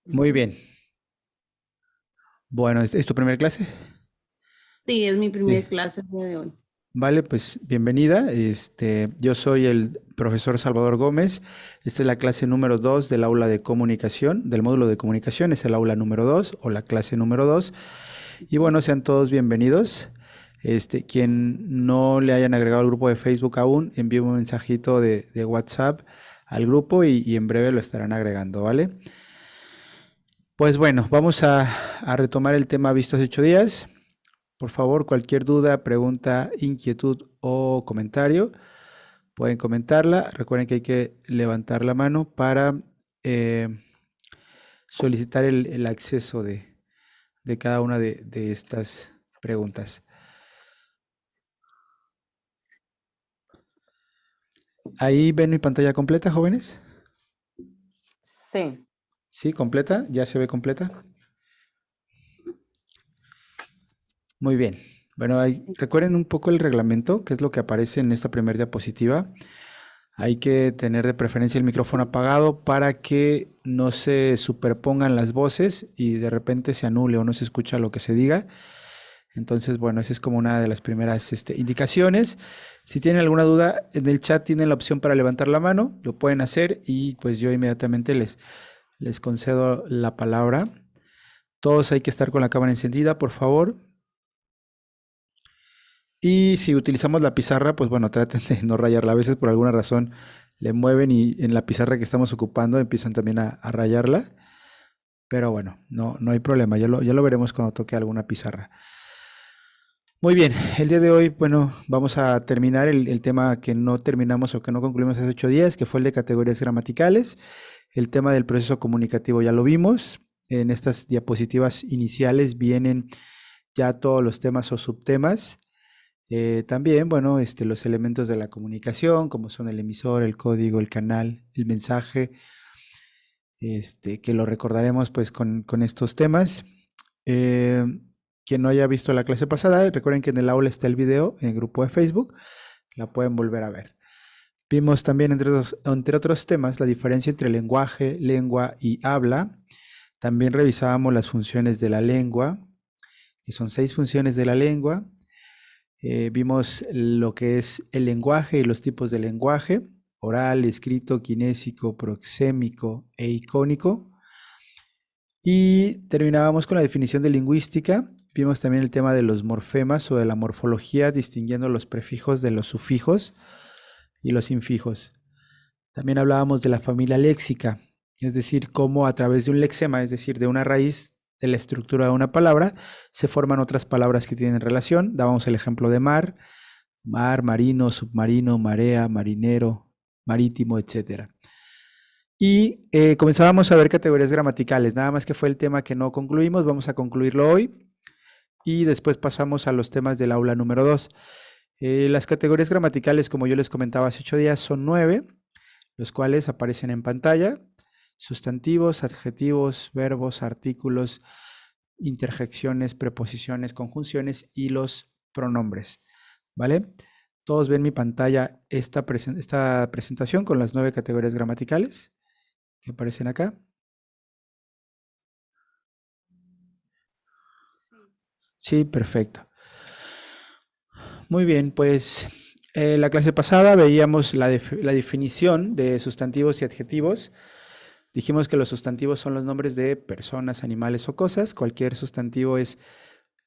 Muy bien. Bueno, ¿es tu primera clase? Sí, es mi Sí. primer clase el día de hoy. Vale, pues bienvenida. Yo soy el profesor Salvador Gómez. Esta es la clase número 2 del aula de comunicación, del módulo de comunicación. Es el aula número 2 o la clase número 2. Y bueno, sean todos bienvenidos. Quien no le hayan agregado al grupo de Facebook aún, envíe un mensajito de WhatsApp al grupo y en breve lo estarán agregando, ¿vale? Pues bueno, vamos a retomar el tema visto hace 8 días. Por favor, cualquier duda, pregunta, inquietud o comentario, pueden comentarla. Recuerden que hay que levantar la mano para eh, solicitar el acceso de cada una de estas preguntas. Ahí ven mi pantalla completa, jóvenes. Sí. Sí, completa, ya se ve completa. Muy bien. Bueno, recuerden un poco el reglamento, que es lo que aparece en esta primera diapositiva. Hay que tener de preferencia el micrófono apagado para que no se superpongan las voces y de repente se anule o no se escucha lo que se diga. Entonces, bueno, esa es como una de las primeras indicaciones. Si tienen alguna duda, en el chat tienen la opción para levantar la mano, lo pueden hacer y pues yo inmediatamente les concedo la palabra. Todos hay que estar con la cámara encendida, por favor. Y si utilizamos la pizarra, pues bueno, traten de no rayarla. A veces por alguna razón le mueven y en la pizarra que estamos ocupando empiezan también a rayarla. Pero bueno, no hay problema. Ya lo veremos cuando toque alguna pizarra. Muy bien, el día de hoy, bueno, vamos a terminar el tema que no terminamos o que no concluimos hace 8 días, que fue el de categorías gramaticales. El tema del proceso comunicativo ya lo vimos. En estas diapositivas iniciales vienen ya todos los temas o subtemas. También, bueno, los elementos de la comunicación, como son el emisor, el código, el canal, el mensaje, que lo recordaremos pues con estos temas. Eh, quien no haya visto la clase pasada, recuerden que en el aula está el video en el grupo de Facebook, la pueden volver a ver. Vimos también, entre otros temas, la diferencia entre lenguaje, lengua y habla. También revisábamos las funciones de la lengua, que son 6 funciones de la lengua. Vimos lo que es el lenguaje y los tipos de lenguaje, oral, escrito, kinésico, proxémico e icónico. Y terminábamos con la definición de lingüística. Vimos también el tema de los morfemas o de la morfología, distinguiendo los prefijos de los sufijos y los infijos. También hablábamos de la familia léxica, es decir, cómo a través de un lexema, es decir, de una raíz de la estructura de una palabra, se forman otras palabras que tienen relación. Dábamos el ejemplo de mar, mar, marino, submarino, marea, marinero, marítimo, etcétera. Y comenzábamos a ver categorías gramaticales, nada más que fue el tema que no concluimos, vamos a concluirlo hoy y después pasamos a los temas del aula número 2. Las categorías gramaticales, como yo les comentaba hace 8 días, son 9, los cuales aparecen en pantalla: sustantivos, adjetivos, verbos, artículos, interjecciones, preposiciones, conjunciones y los pronombres. ¿Vale? Todos ven mi pantalla esta presentación con las 9 categorías gramaticales que aparecen acá. Sí. Sí, perfecto. Muy bien, pues la clase pasada veíamos la definición de sustantivos y adjetivos. Dijimos que los sustantivos son los nombres de personas, animales o cosas. Cualquier sustantivo es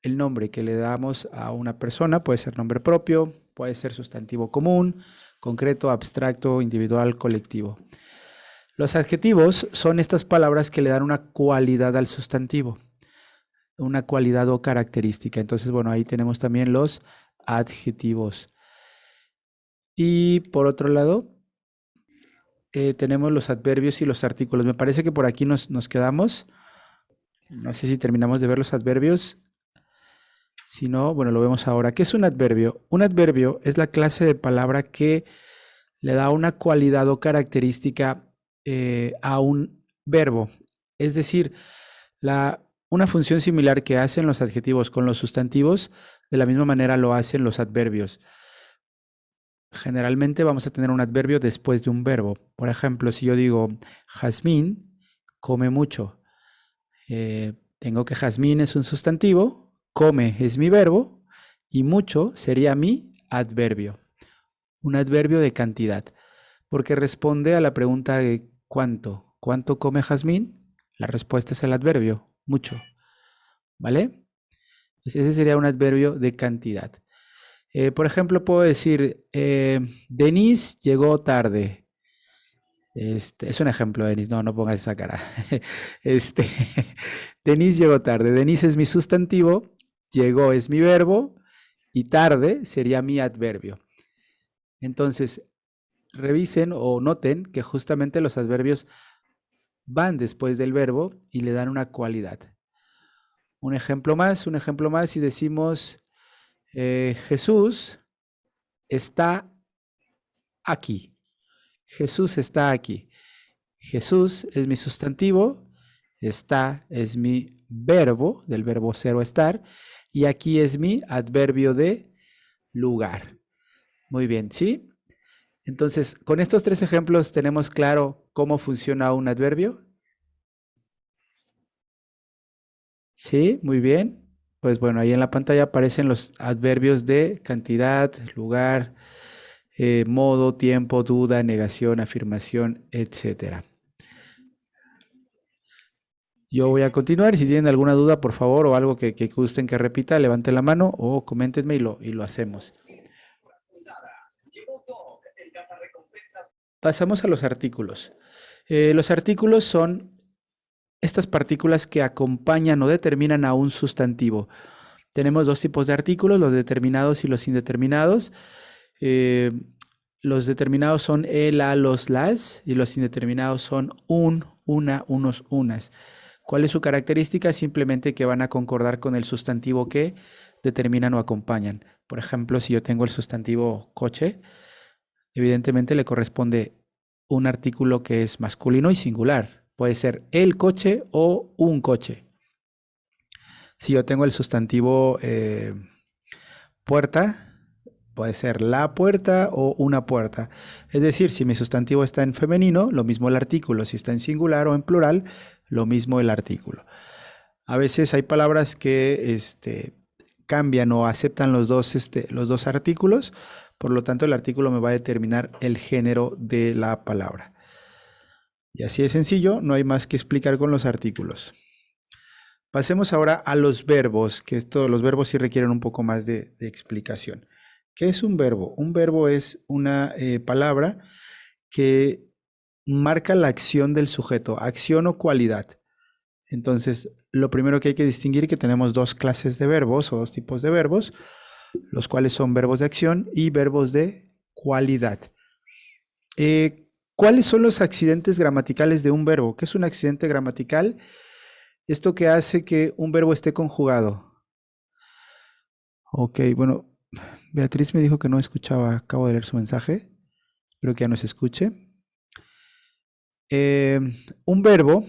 el nombre que le damos a una persona, puede ser nombre propio, puede ser sustantivo común, concreto, abstracto, individual, colectivo. Los adjetivos son estas palabras que le dan una cualidad al sustantivo, una cualidad o característica. Entonces, bueno, ahí tenemos también los adjetivos. Y por otro lado, tenemos los adverbios y los artículos. Me parece que por aquí nos quedamos. No sé si terminamos de ver los adverbios. Si no, bueno, lo vemos ahora. ¿Qué es un adverbio? Un adverbio es la clase de palabra que le da una cualidad o característica a un verbo. Es decir, una función similar que hacen los adjetivos con los sustantivos, de la misma manera lo hacen los adverbios. Generalmente vamos a tener un adverbio después de un verbo. Por ejemplo, si yo digo, Jazmín come mucho. Tengo que Jazmín es un sustantivo, come es mi verbo y mucho sería mi adverbio. Un adverbio de cantidad, porque responde a la pregunta de ¿cuánto? ¿Cuánto come Jazmín? La respuesta es el adverbio, mucho. ¿Vale? Pues ese sería un adverbio de cantidad. Por ejemplo, puedo decir, Denise llegó tarde. Es un ejemplo, Denise, no pongas esa cara. Este, Denise llegó tarde. Denise es mi sustantivo, llegó es mi verbo y tarde sería mi adverbio. Entonces, revisen o noten que justamente los adverbios van después del verbo y le dan una cualidad. Un ejemplo más y decimos, Jesús está aquí. Jesús está aquí. Jesús es mi sustantivo, está es mi verbo, del verbo ser o estar, y aquí es mi adverbio de lugar. Muy bien, ¿sí? Entonces, con estos tres ejemplos tenemos claro cómo funciona un adverbio. Sí, muy bien. Pues bueno, ahí en la pantalla aparecen los adverbios de cantidad, lugar, modo, tiempo, duda, negación, afirmación, etcétera. Yo voy a continuar y si tienen alguna duda, por favor, o algo que gusten que repita, levanten la mano o coméntenme y lo hacemos. Pasamos a los artículos. Los artículos son estas partículas que acompañan o determinan a un sustantivo. Tenemos dos tipos de artículos, los determinados y los indeterminados. Los determinados son el, la, los, las, y los indeterminados son un, una, unos, unas. ¿Cuál es su característica? Simplemente que van a concordar con el sustantivo que determinan o acompañan. Por ejemplo, si yo tengo el sustantivo coche, evidentemente le corresponde un artículo que es masculino y singular. Puede ser el coche o un coche. Si yo tengo el sustantivo puerta, puede ser la puerta o una puerta. Es decir, si mi sustantivo está en femenino, lo mismo el artículo. Si está en singular o en plural, lo mismo el artículo. A veces hay palabras que cambian o aceptan los dos artículos, por lo tanto el artículo me va a determinar el género de la palabra. Y así de sencillo, no hay más que explicar con los artículos. Pasemos ahora a los verbos, que los verbos sí requieren un poco más de explicación. ¿Qué es un verbo? Un verbo es una palabra que marca la acción del sujeto, acción o cualidad. Entonces, lo primero que hay que distinguir es que tenemos dos clases de verbos o dos tipos de verbos, los cuales son verbos de acción y verbos de cualidad. ¿Cuáles son los accidentes gramaticales de un verbo? ¿Qué es un accidente gramatical? Esto que hace que un verbo esté conjugado. Ok, bueno, Beatriz me dijo que no escuchaba, acabo de leer su mensaje, espero que ya nos escuche. Un verbo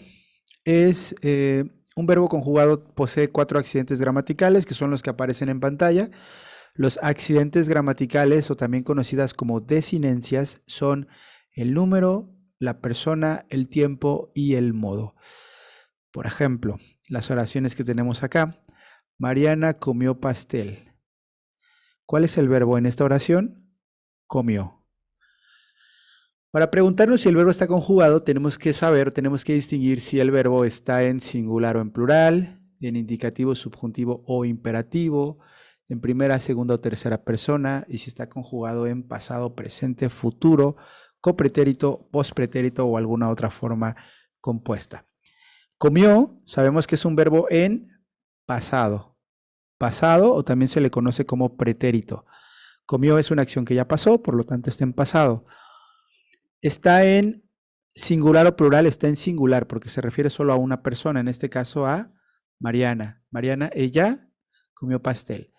es un verbo conjugado, posee 4 accidentes gramaticales que son los que aparecen en pantalla. Los accidentes gramaticales, o también conocidas como desinencias, son el número, la persona, el tiempo y el modo. Por ejemplo, las oraciones que tenemos acá. Mariana comió pastel. ¿Cuál es el verbo en esta oración? Comió. Para preguntarnos si el verbo está conjugado, tenemos que distinguir si el verbo está en singular o en plural, en indicativo, subjuntivo o imperativo, en primera, segunda o tercera persona, y si está conjugado en pasado, presente, futuro, copretérito, pospretérito o alguna otra forma compuesta. Comió, sabemos que es un verbo en pasado. Pasado, o también se le conoce como pretérito. Comió es una acción que ya pasó, por lo tanto está en pasado. Está en singular o plural, está en singular, porque se refiere solo a una persona, en este caso a Mariana. Mariana, ella comió pastel.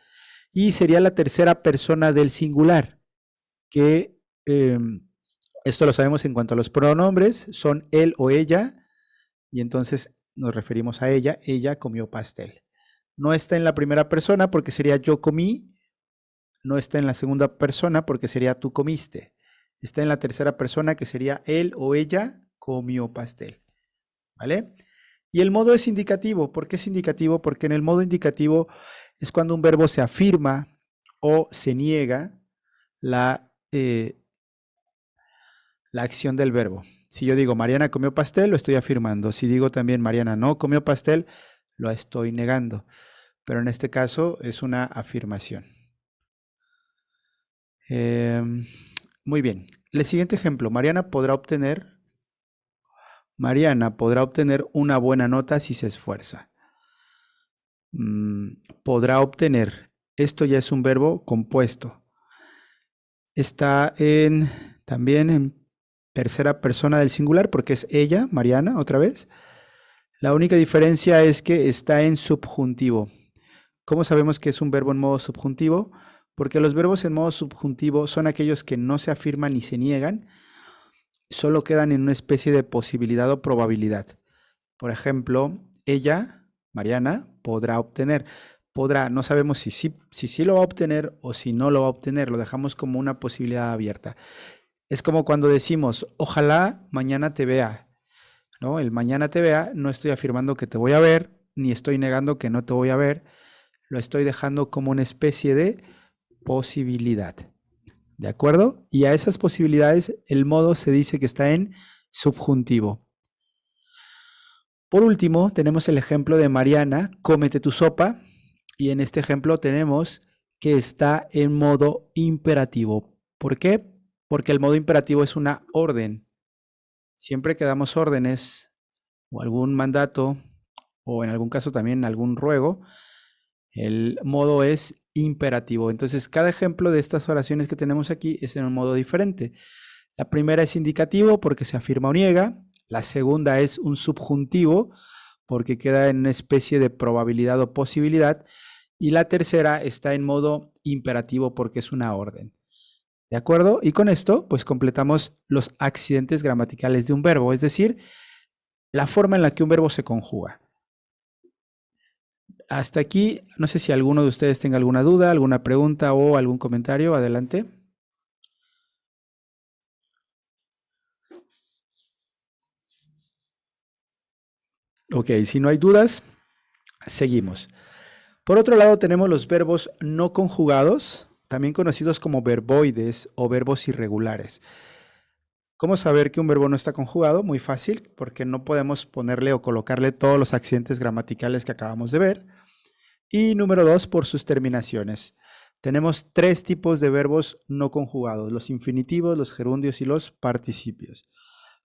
Y sería la tercera persona del singular, que esto lo sabemos en cuanto a los pronombres, son él o ella, y entonces nos referimos a ella comió pastel. No está en la primera persona porque sería yo comí, no está en la segunda persona porque sería tú comiste. Está en la tercera persona que sería él o ella comió pastel. ¿Vale? Y el modo es indicativo. ¿Por qué es indicativo? Porque en el modo indicativo es cuando un verbo se afirma o se niega la acción del verbo. Si yo digo Mariana comió pastel, lo estoy afirmando. Si digo también Mariana no comió pastel, lo estoy negando. Pero en este caso es una afirmación. Muy bien. El siguiente ejemplo. Mariana podrá obtener una buena nota si se esfuerza. Podrá obtener. Esto ya es un verbo compuesto. Está también en tercera persona del singular porque es ella, Mariana, otra vez. La única diferencia es que está en subjuntivo. ¿Cómo sabemos que es un verbo en modo subjuntivo? Porque los verbos en modo subjuntivo son aquellos que no se afirman ni se niegan, solo quedan en una especie de posibilidad o probabilidad. Por ejemplo, ella, Mariana, podrá obtener. Podrá, no sabemos si sí lo va a obtener o si no lo va a obtener, lo dejamos como una posibilidad abierta. Es como cuando decimos, ojalá mañana te vea, ¿no? El mañana te vea, no estoy afirmando que te voy a ver, ni estoy negando que no te voy a ver, lo estoy dejando como una especie de posibilidad. ¿De acuerdo? Y a esas posibilidades el modo se dice que está en subjuntivo. Por último, tenemos el ejemplo de Mariana, cómete tu sopa. Y en este ejemplo tenemos que está en modo imperativo. ¿Por qué? Porque el modo imperativo es una orden. Siempre que damos órdenes o algún mandato o en algún caso también algún ruego, el modo es imperativo. Entonces, cada ejemplo de estas oraciones que tenemos aquí es en un modo diferente. La primera es indicativo porque se afirma o niega. La segunda es un subjuntivo porque queda en una especie de probabilidad o posibilidad. Y la tercera está en modo imperativo porque es una orden. ¿De acuerdo? Y con esto, pues completamos los accidentes gramaticales de un verbo, es decir, la forma en la que un verbo se conjuga. Hasta aquí, no sé si alguno de ustedes tenga alguna duda, alguna pregunta o algún comentario. Adelante. Ok, si no hay dudas, seguimos. Por otro lado, tenemos los verbos no conjugados, también conocidos como verboides o verbos irregulares. ¿Cómo saber que un verbo no está conjugado? Muy fácil, porque no podemos ponerle o colocarle todos los accidentes gramaticales que acabamos de ver. Y número dos, por sus terminaciones. Tenemos tres tipos de verbos no conjugados: los infinitivos, los gerundios y los participios.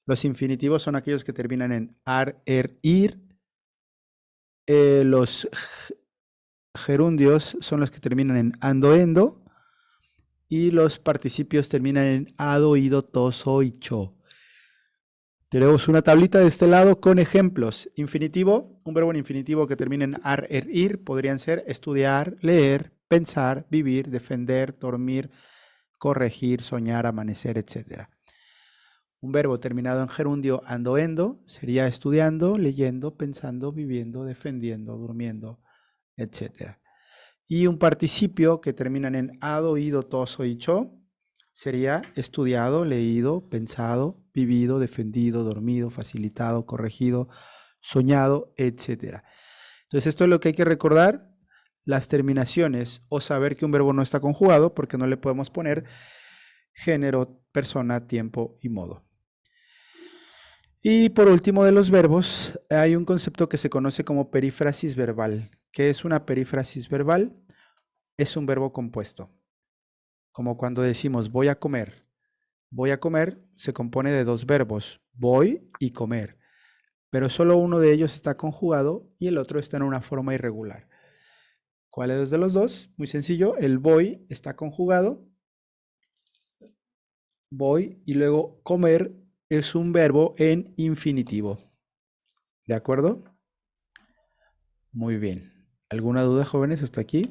Los infinitivos son aquellos que terminan en ar, er, ir. Los gerundios son los que terminan en ando, endo. Y los participios terminan en ado, ido, toso y cho. Tenemos una tablita de este lado con ejemplos. Infinitivo, un verbo en infinitivo que termine en ar, er, ir, podrían ser estudiar, leer, pensar, vivir, defender, dormir, corregir, soñar, amanecer, etc. Un verbo terminado en gerundio ando, endo sería estudiando, leyendo, pensando, viviendo, defendiendo, durmiendo, etc. Y un participio que terminan en ado, ido, toso y cho sería estudiado, leído, pensado, vivido, defendido, dormido, facilitado, corregido, soñado, etc. Entonces esto es lo que hay que recordar, las terminaciones o saber que un verbo no está conjugado porque no le podemos poner género, persona, tiempo y modo. Y por último de los verbos, hay un concepto que se conoce como perífrasis verbal. ¿Qué es una perífrasis verbal? Es un verbo compuesto. Como cuando decimos voy a comer. Voy a comer se compone de dos verbos, voy y comer. Pero solo uno de ellos está conjugado y el otro está en una forma irregular. ¿Cuál es de los dos? Muy sencillo, el voy está conjugado, voy, y luego comer es un verbo en infinitivo. ¿De acuerdo? Muy bien. ¿Alguna duda, jóvenes, hasta aquí?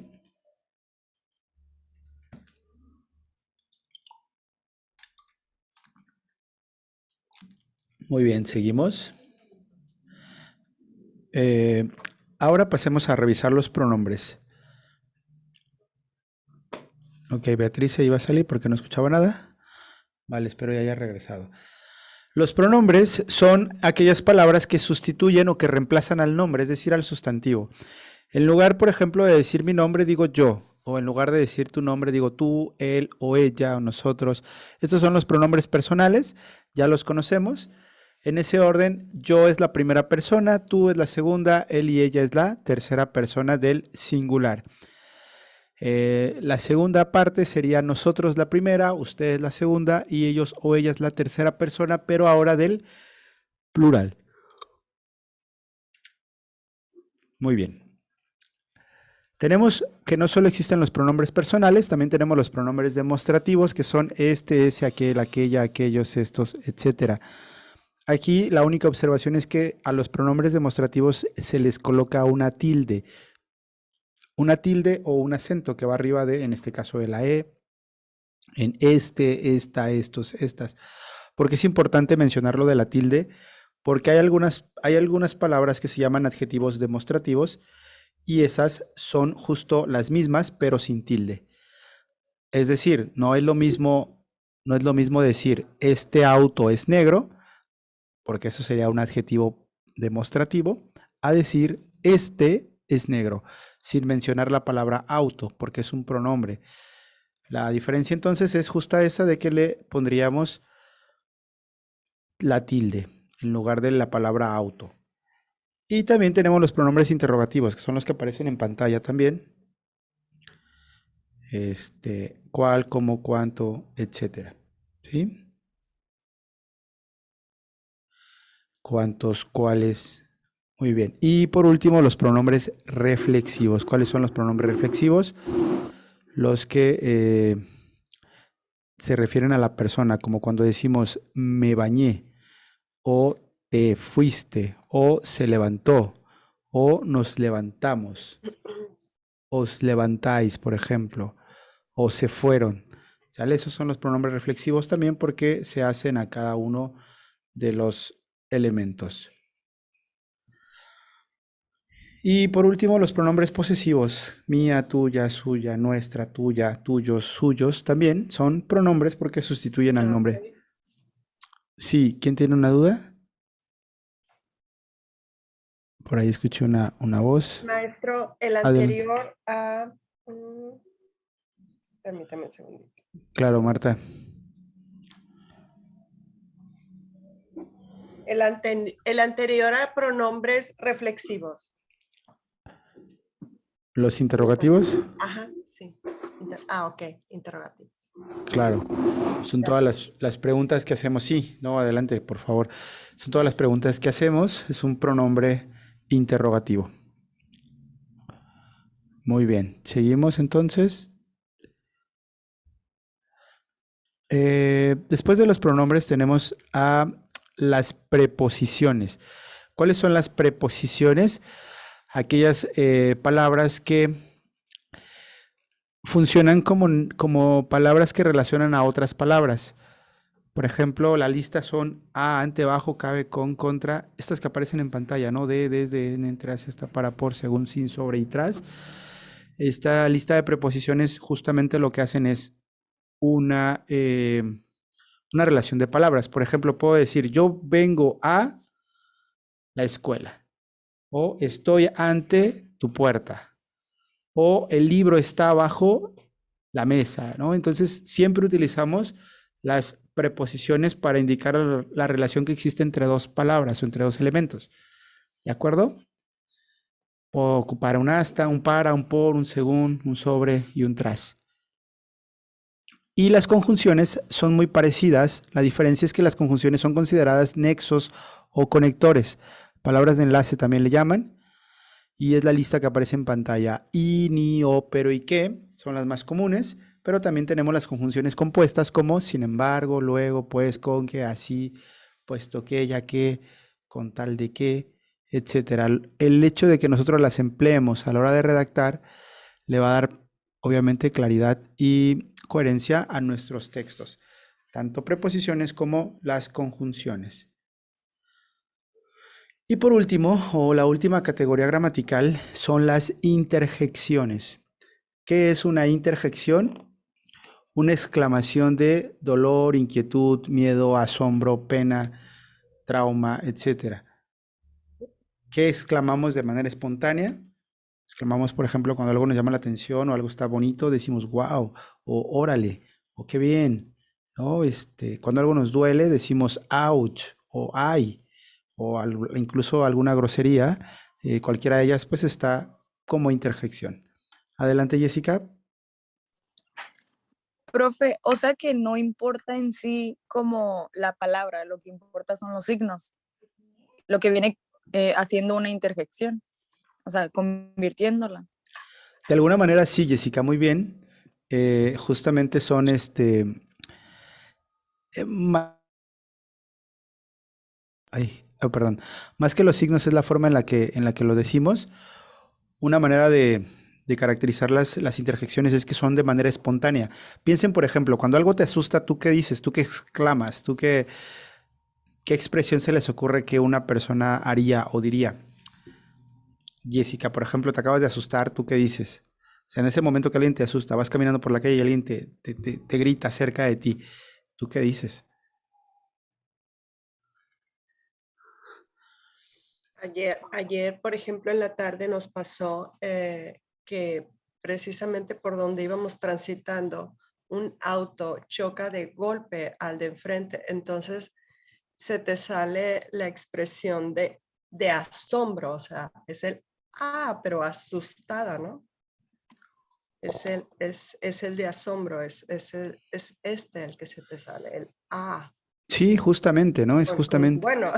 Muy bien, seguimos. Ahora pasemos a revisar los pronombres. Ok, Beatriz se iba a salir porque no escuchaba nada. Vale, espero ya haya regresado. Los pronombres son aquellas palabras que sustituyen o que reemplazan al nombre, es decir, al sustantivo. En lugar, por ejemplo, de decir mi nombre, digo yo. O en lugar de decir tu nombre, digo tú, él o ella o nosotros. Estos son los pronombres personales, ya los conocemos. En ese orden, yo es la primera persona, tú es la segunda, él y ella es la tercera persona del singular. La segunda parte sería nosotros la primera, ustedes la segunda y ellos o ellas la tercera persona, pero ahora del plural. Muy bien. Tenemos que no solo existen los pronombres personales, también tenemos los pronombres demostrativos, que son este, ese, aquel, aquella, aquellos, estos, etcétera. Aquí la única observación es que a los pronombres demostrativos se les coloca una tilde o un acento que va arriba de, en este caso, de la E, en este, esta, estos, estas. Porque es importante mencionar lo de la tilde, porque hay algunas palabras que se llaman adjetivos demostrativos y esas son justo las mismas, pero sin tilde. Es decir, no es lo mismo decir este auto es negro, porque eso sería un adjetivo demostrativo, a decir este es negro, sin mencionar la palabra auto, porque es un pronombre. La diferencia entonces es justa esa de que le pondríamos la tilde en lugar de la palabra auto. Y también tenemos los pronombres interrogativos, que son los que aparecen en pantalla también. Cuál, cómo, cuánto, etcétera. ¿Sí? Cuántos, cuáles. Muy bien. Y por último, los pronombres reflexivos. ¿Cuáles son los pronombres reflexivos? Los que se refieren a la persona, como cuando decimos me bañé, o te fuiste, o se levantó, o nos levantamos, os levantáis, por ejemplo, o se fueron. ¿Sale? Esos son los pronombres reflexivos también porque se hacen a cada uno de los elementos. Y por último, los pronombres posesivos, mía, tuya, suya, nuestra, tuya, tuyos, suyos, también son pronombres porque sustituyen al nombre. Sí, ¿quién tiene una duda? Por ahí escuché una voz. Maestro, el Adelante. anterior a... permítame un segundito. Claro, Marta. El anterior a pronombres reflexivos. ¿Los interrogativos? Ajá, sí. Ok, interrogativos. Claro, son todas las preguntas que hacemos. Sí, no, adelante, por favor. Son todas las preguntas que hacemos. Es un pronombre interrogativo. Muy bien, seguimos entonces. Después de los pronombres tenemos a las preposiciones. ¿Cuáles son las preposiciones? Aquellas palabras que funcionan como palabras que relacionan a otras palabras. Por ejemplo, la lista son a, ante, bajo, cabe, con, contra, estas que aparecen en pantalla, ¿no? De, desde, en, entre, hacia, hasta, para, por, según, sin, sobre y tras. Esta lista de preposiciones justamente lo que hacen es una relación de palabras. Por ejemplo, puedo decir, yo vengo a la escuela, o estoy ante tu puerta, o el libro está bajo la mesa, ¿no? Entonces, siempre utilizamos las preposiciones para indicar la relación que existe entre dos palabras o entre dos elementos. ¿De acuerdo? Puedo ocupar un hasta, un para, un por, un según, un sobre y un tras. Y las conjunciones son muy parecidas. La diferencia es que las conjunciones son consideradas nexos o conectores. Palabras de enlace también le llaman. Y es la lista que aparece en pantalla. Y, ni, o, pero y que son las más comunes. Pero también tenemos las conjunciones compuestas como sin embargo, luego, pues, con que, así, puesto que, ya que, con tal de que, etcétera. El hecho de que nosotros las empleemos a la hora de redactar le va a dar obviamente claridad y coherencia a nuestros textos, tanto preposiciones como las conjunciones. Y por último, o la última categoría gramatical, son las interjecciones. ¿Qué es una interjección? una exclamación de dolor, inquietud, miedo, asombro, pena, trauma, etcétera. ¿Qué exclamamos de manera espontánea? Exclamamos, por ejemplo, cuando algo nos llama la atención o algo está bonito, decimos wow, o órale, o qué bien, ¿no? Cuando algo nos duele, decimos ouch, o ay, o incluso alguna grosería, cualquiera de ellas, pues está como interjección. Adelante, Jessica. Profe, o sea que no importa en sí como la palabra, lo que importa son los signos, lo que viene haciendo una interjección, o sea, convirtiéndola. De alguna manera sí, Jessica, muy bien. Justamente son ma- perdón, más que los signos es la forma en la que lo decimos. Una manera de caracterizar las interjecciones es que son de manera espontánea. Piensen, por ejemplo, cuando algo te asusta, ¿tú qué dices? ¿Tú qué exclamas? ¿Qué expresión se les ocurre que una persona haría o diría? Jessica, por ejemplo, te acabas de asustar, ¿tú qué dices? O sea, en ese momento que alguien te asusta, vas caminando por la calle y alguien te grita cerca de ti, ¿tú qué dices? Ayer, por ejemplo, en la tarde nos pasó que precisamente por donde íbamos transitando, un auto choca de golpe al de enfrente. Entonces se te sale la expresión de asombro, o sea, es el, pero asustada, ¿no? Es el de asombro, es este el que se te sale, el Sí, justamente, ¿no? Es justamente. Bueno,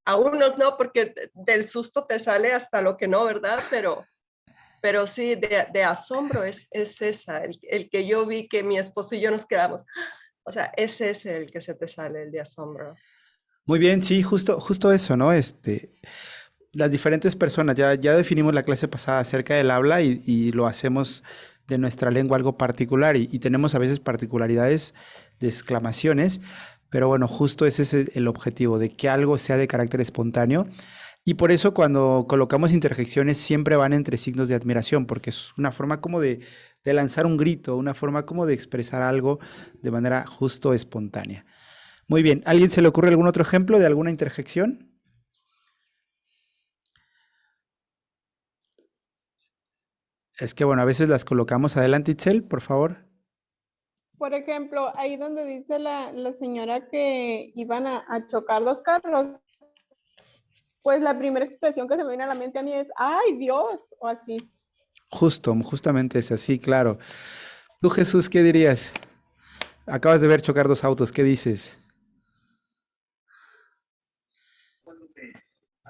a unos no, porque del susto te sale hasta lo que no, ¿verdad? Pero sí, de asombro es esa, el que yo vi que mi esposo y yo nos quedamos. O sea, es ese el que se te sale, el de asombro. Muy bien, sí, justo eso, ¿no? Las diferentes personas, ya definimos la clase pasada acerca del habla y lo hacemos de nuestra lengua algo particular y tenemos a veces particularidades de exclamaciones, pero bueno, justo ese es el objetivo, de que algo sea de carácter espontáneo y por eso cuando colocamos interjecciones siempre van entre signos de admiración, porque es una forma como de lanzar un grito, una forma como de expresar algo de manera justo espontánea. Muy bien, ¿alguien se le ocurre algún otro ejemplo de alguna interjección? Es que bueno, a veces las colocamos adelante, Itzel, por favor. Por ejemplo, ahí donde dice la señora que iban a chocar dos carros, pues la primera expresión que se me viene a la mente a mí es, ¡ay, Dios! O así. Justamente es así, claro. Tú, Jesús, ¿qué dirías? Acabas de ver chocar dos autos, ¿qué dices?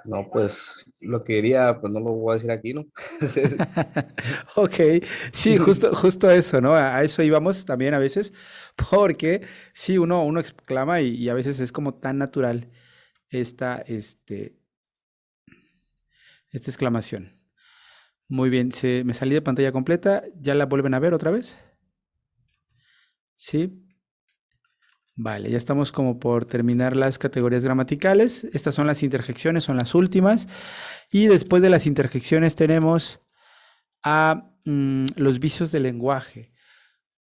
No, pues lo que diría, pues no lo voy a decir aquí, ¿no? Ok, sí, justo eso, ¿no? A eso íbamos también a veces, porque sí, uno exclama y a veces es como tan natural esta, esta exclamación. Muy bien, me salí de pantalla completa, ¿ya la vuelven a ver otra vez? Sí. Vale, ya estamos como por terminar las categorías gramaticales. Estas son las interjecciones, son las últimas. Y después de las interjecciones tenemos a los vicios del lenguaje.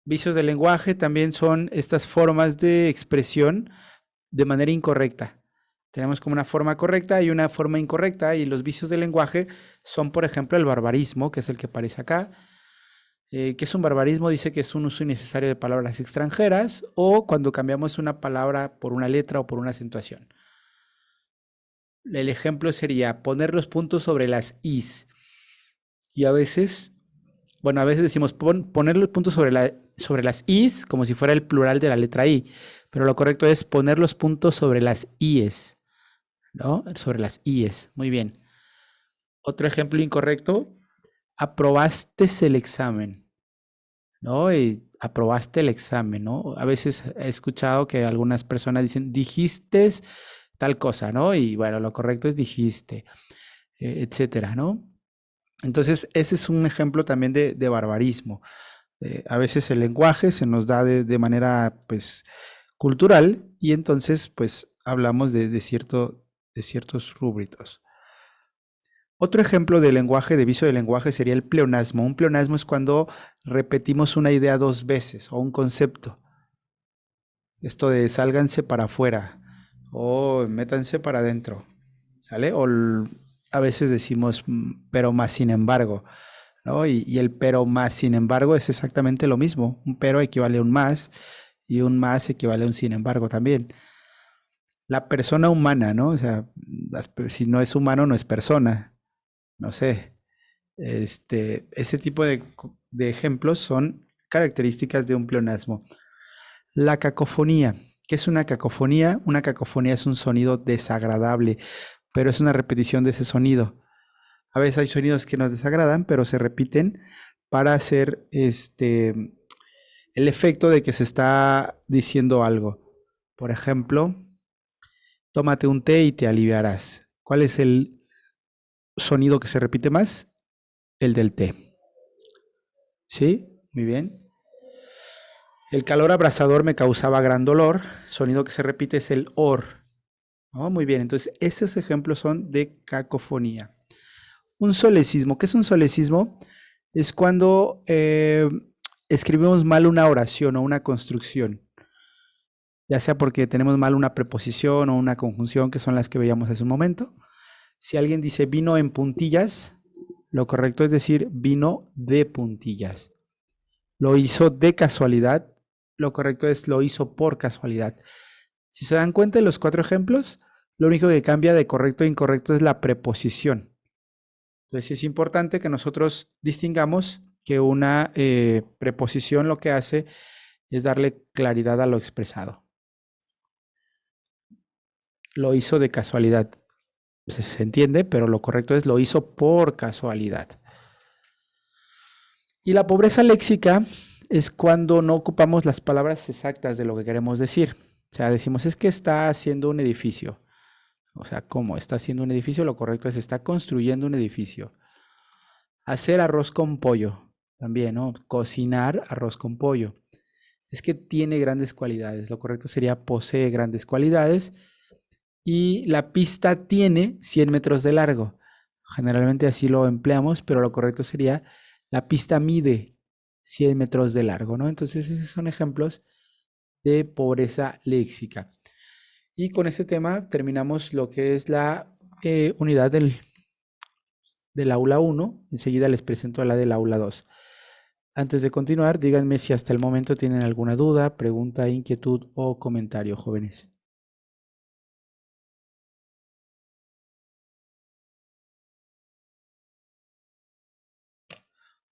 Vicios del lenguaje también son estas formas de expresión de manera incorrecta. Tenemos como una forma correcta y una forma incorrecta, y los vicios del lenguaje son, por ejemplo, el barbarismo, que es el que aparece acá. ¿Qué es un barbarismo? Dice que es un uso innecesario de palabras extranjeras o cuando cambiamos una palabra por una letra o por una acentuación. El ejemplo sería poner los puntos sobre las is. Y a veces, bueno, a veces decimos poner los puntos sobre las is como si fuera el plural de la letra i, pero lo correcto es poner los puntos sobre las ies, ¿no? Sobre las ies. Muy bien. Otro ejemplo incorrecto, aprobaste el examen, ¿no? Y aprobaste el examen, ¿no? A veces he escuchado que algunas personas dicen, dijiste tal cosa, ¿no? Y bueno, lo correcto es dijiste, etcétera, ¿no? Entonces, ese es un ejemplo también de barbarismo. A veces el lenguaje se nos da de manera, pues, cultural y entonces, pues, hablamos de ciertos rúbricos. Otro ejemplo de lenguaje, de vicio de lenguaje, sería el pleonasmo. Un pleonasmo es cuando repetimos una idea dos veces o un concepto. Esto de sálganse para afuera o métanse para adentro, ¿sale? A veces decimos pero más sin embargo, ¿no? Y el pero más sin embargo es exactamente lo mismo. Un pero equivale a un más y un más equivale a un sin embargo también. La persona humana, ¿no? O sea, si no es humano, no es persona. No sé. Ese tipo de ejemplos son características de un pleonasmo. La cacofonía. ¿Qué es una cacofonía? Una cacofonía es un sonido desagradable, pero es una repetición de ese sonido. A veces hay sonidos que nos desagradan, pero se repiten para hacer el efecto de que se está diciendo algo. Por ejemplo, tómate un té y te aliviarás. ¿Cuál es el sonido que se repite más? El del té. ¿Sí? Muy bien. El calor abrasador me causaba gran dolor. Sonido que se repite es el or. ¿No? Muy bien, entonces esos ejemplos son de cacofonía. Un solecismo. ¿Qué es un solecismo? Es cuando escribimos mal una oración o una construcción, ya sea porque tenemos mal una preposición o una conjunción, que son las que veíamos hace un momento. Si alguien dice vino en puntillas, lo correcto es decir vino de puntillas. Lo hizo de casualidad, lo correcto es lo hizo por casualidad. Si se dan cuenta de los cuatro ejemplos, lo único que cambia de correcto a incorrecto es la preposición. Entonces es importante que nosotros distingamos que una preposición lo que hace es darle claridad a lo expresado. Lo hizo de casualidad. Se entiende, pero lo correcto es lo hizo por casualidad. Y la pobreza léxica es cuando no ocupamos las palabras exactas de lo que queremos decir. O sea, decimos, es que está haciendo un edificio. O sea, ¿cómo? ¿Está haciendo un edificio? Lo correcto es está construyendo un edificio. Hacer arroz con pollo. También, ¿no? Cocinar arroz con pollo. Es que tiene grandes cualidades. Lo correcto sería posee grandes cualidades. Y la pista tiene 100 metros de largo. Generalmente así lo empleamos, pero lo correcto sería la pista mide 100 metros de largo, ¿no? Entonces esos son ejemplos de pobreza léxica. Y con este tema terminamos lo que es la unidad del aula 1. Enseguida les presento la del aula 2. Antes de continuar, díganme si hasta el momento tienen alguna duda, pregunta, inquietud o comentario, jóvenes.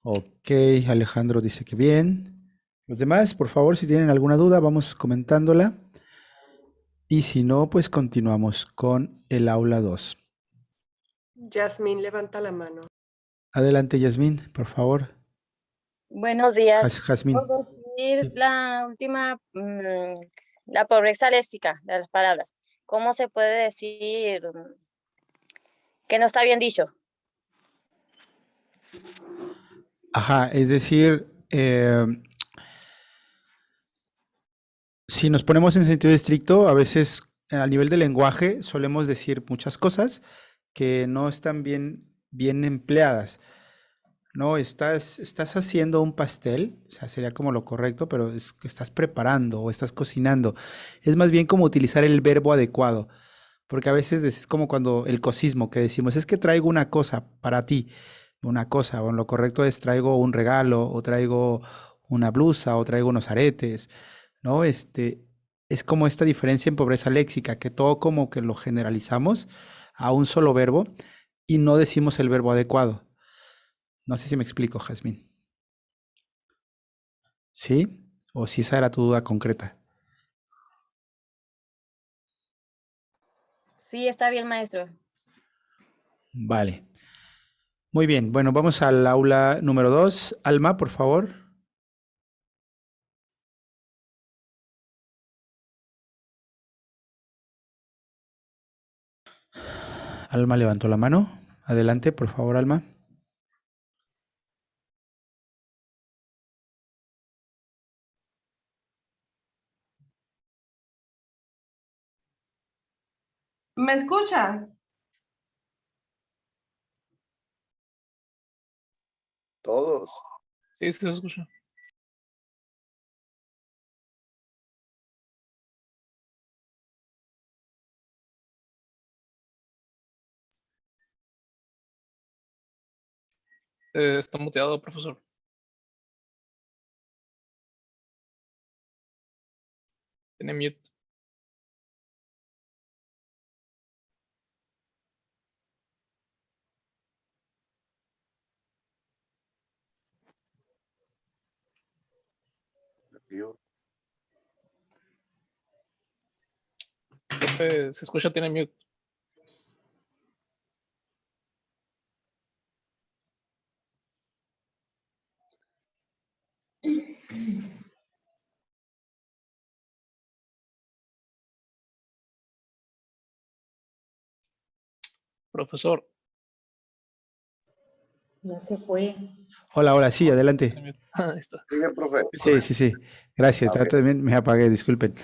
Ok, Alejandro dice que bien. Los demás, por favor, si tienen alguna duda, vamos comentándola. Y si no, pues continuamos con el aula 2. Yasmín levanta la mano. Adelante, Yasmín, por favor. Buenos días. Jazmín. Por decir Sí. la última, la pobreza léxica de las palabras. ¿Cómo se puede decir que no está bien dicho? Ajá, es decir, si nos ponemos en sentido estricto, a veces a nivel de lenguaje solemos decir muchas cosas que no están bien empleadas. No, estás haciendo un pastel, o sea, sería como lo correcto, pero es que estás preparando o estás cocinando. Es más bien como utilizar el verbo adecuado, porque a veces es como cuando el cosismo que decimos, es que traigo una cosa para ti, una cosa, o lo correcto es traigo un regalo, o traigo una blusa, o traigo unos aretes, ¿no? Es como esta diferencia en pobreza léxica, que todo como que lo generalizamos a un solo verbo y no decimos el verbo adecuado. No sé si me explico, Jazmín. ¿Sí? O si esa era tu duda concreta. Sí, está bien, maestro. Vale. Muy bien. Bueno, vamos al aula número 2. Alma, por favor. Alma levantó la mano. Adelante, por favor, Alma. ¿Me escuchas? Todos. Sí, sí se escucha. Está muteado, profesor. Tiene mute. Yo- Profe, se escucha, tiene mute. Profesor. Ya se fue. Hola, hola, sí, adelante. Tiene mute. Ahí está. Sigue, profe. Sí, sí, sí. Gracias. Ah, ok. También me apagué, disculpen.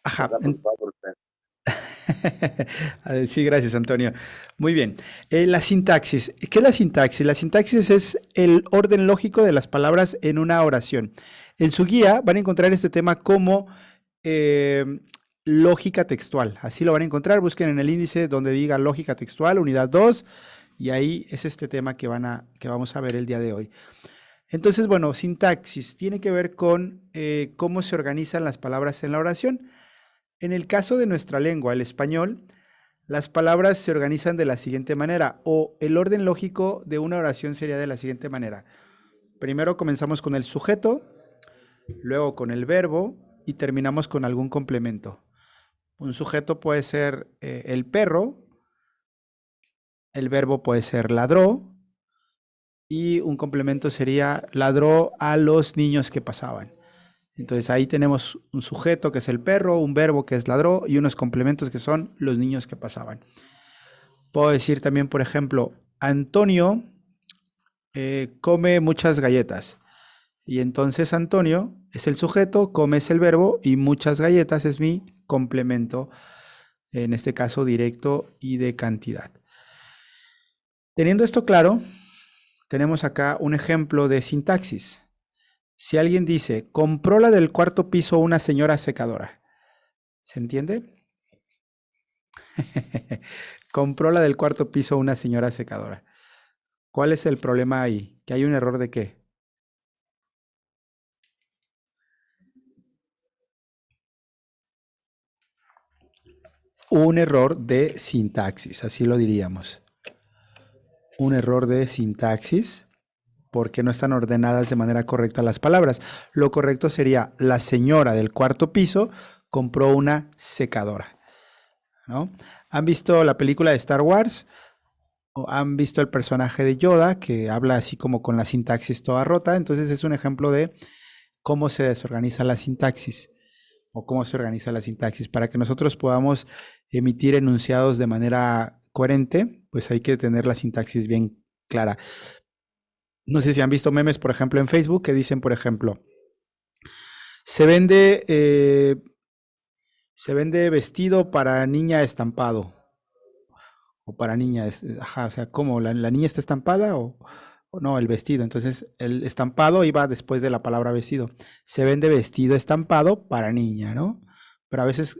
Ajá. Está preocupado por usted. Sí, gracias, Antonio. Muy bien. La sintaxis. ¿Qué es la sintaxis? La sintaxis es el orden lógico de las palabras en una oración. En su guía van a encontrar este tema como lógica textual. Así lo van a encontrar. Busquen en el índice donde diga lógica textual, unidad 2, y ahí es este tema que vamos a ver el día de hoy. Entonces, bueno, sintaxis tiene que ver con cómo se organizan las palabras en la oración. En el caso de nuestra lengua, el español, las palabras se organizan de la siguiente manera, o el orden lógico de una oración sería de la siguiente manera. Primero comenzamos con el sujeto, luego con el verbo y terminamos con algún complemento. Un sujeto puede ser el perro, el verbo puede ser ladró y un complemento sería ladró a los niños que pasaban. Entonces ahí tenemos un sujeto que es el perro, un verbo que es ladró y unos complementos que son los niños que pasaban. Puedo decir también, por ejemplo, Antonio come muchas galletas. Y entonces Antonio es el sujeto, come es el verbo y muchas galletas es mi complemento, en este caso directo y de cantidad. Teniendo esto claro, tenemos acá un ejemplo de sintaxis. Si alguien dice, compró la del cuarto piso una señora secadora, ¿se entiende? Compró la del cuarto piso una señora secadora. ¿Cuál es el problema ahí? ¿Que hay un error de qué? Un error de sintaxis, así lo diríamos. Un error de sintaxis porque no están ordenadas de manera correcta las palabras. Lo correcto sería la señora del cuarto piso compró una secadora, ¿no? ¿Han visto la película de Star Wars? ¿O han visto el personaje de Yoda que habla así como con la sintaxis toda rota? Entonces es un ejemplo de cómo se desorganiza la sintaxis o cómo se organiza la sintaxis. Para que nosotros podamos emitir enunciados de manera coherente, pues hay que tener la sintaxis bien clara. No sé si han visto memes, por ejemplo, en Facebook que dicen, por ejemplo, se vende vestido para niña estampado. O para niña, ajá, o sea, ¿cómo? ¿La niña está estampada o no? El vestido. Entonces, el estampado iba después de la palabra vestido. Se vende vestido estampado para niña, ¿no? Pero a veces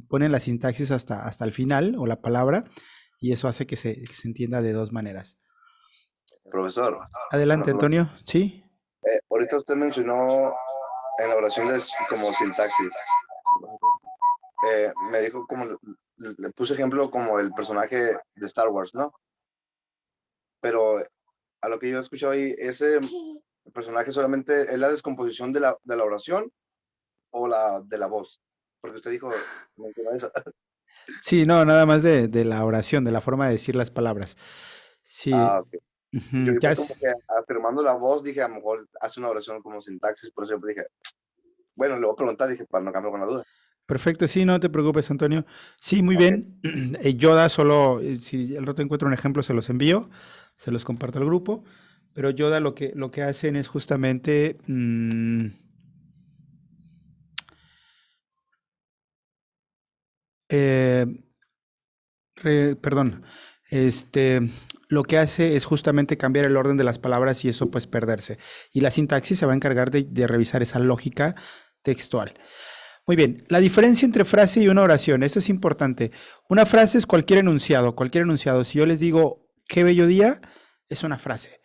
ponen la sintaxis hasta el final o la palabra y eso hace que se entienda de dos maneras. Profesor. Adelante, Antonio. ¿Sí? Ahorita usted mencionó en la oración como sintaxis. Me dijo como, le puse ejemplo como el personaje de Star Wars, ¿no? Pero a lo que yo he escuchado ahí, ese personaje solamente es la descomposición de la oración o de la voz. Porque usted dijo, mencionó eso. Sí, no, nada más de la oración, de la forma de decir las palabras. Sí, Ah, ok. Yo ya iba como que afirmando la voz, dije, a lo mejor hace una oración como sintaxis, por eso yo dije, bueno, le voy a preguntar, dije, para no cambiar con la duda. perfecto, sí, no te preocupes, Antonio. Sí, muy Ok. bien. Yoda solo, si al rato encuentro un ejemplo, se los envío, se los comparto al grupo. Pero Yoda lo que hacen es justamente perdón, lo que hace es justamente cambiar el orden de las palabras y eso pues perderse. Y la sintaxis se va a encargar de revisar esa lógica textual. Muy bien, la diferencia entre frase y una oración, esto es importante. Una frase es cualquier enunciado, cualquier enunciado. Si yo les digo, qué bello día, es una frase.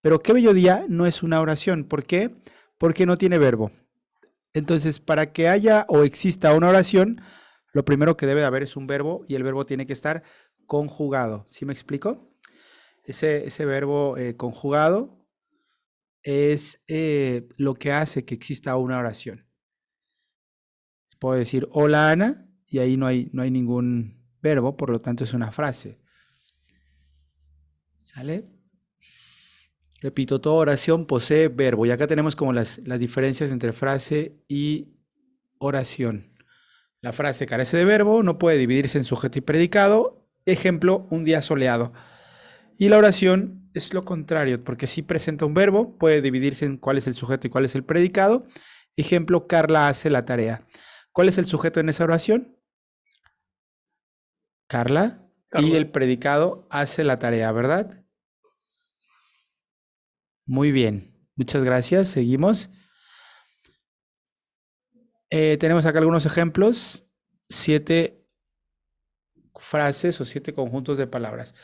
Pero qué bello día no es una oración. ¿Por qué? Porque no tiene verbo. Entonces, para que haya o exista una oración, lo primero que debe de haber es un verbo y el verbo tiene que estar conjugado. ¿Sí me explico? Ese verbo conjugado es lo que hace que exista una oración. Puedo decir hola Ana y ahí no hay ningún verbo, por lo tanto es una frase. ¿Sale? Repito, toda oración posee verbo y acá tenemos como las diferencias entre frase y oración. La frase carece de verbo, no puede dividirse en sujeto y predicado. Ejemplo, un día soleado. Y la oración es lo contrario, porque sí presenta un verbo, puede dividirse en cuál es el sujeto y cuál es el predicado. Ejemplo, Carla hace la tarea. ¿Cuál es el sujeto en esa oración? Carla. Y el predicado hace la tarea, ¿verdad? Muy bien. Muchas gracias. Seguimos. Tenemos acá algunos ejemplos. 7 frases o 7 conjuntos de palabras.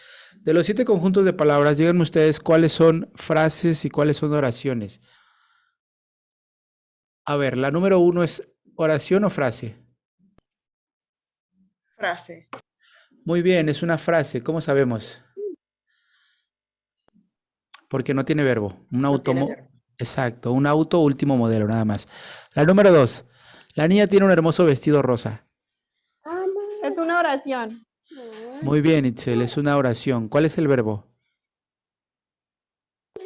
De los 7 conjuntos de palabras, díganme ustedes cuáles son frases y cuáles son oraciones. A ver, la número 1 es oración o frase. Frase. Muy bien, es una frase. ¿Cómo sabemos? Porque no tiene verbo. No tiene verbo. Exacto, un auto último modelo, nada más. La número 2. La niña tiene un hermoso vestido rosa. Es una oración. Muy bien, Itzel, es una oración. ¿Cuál es el verbo?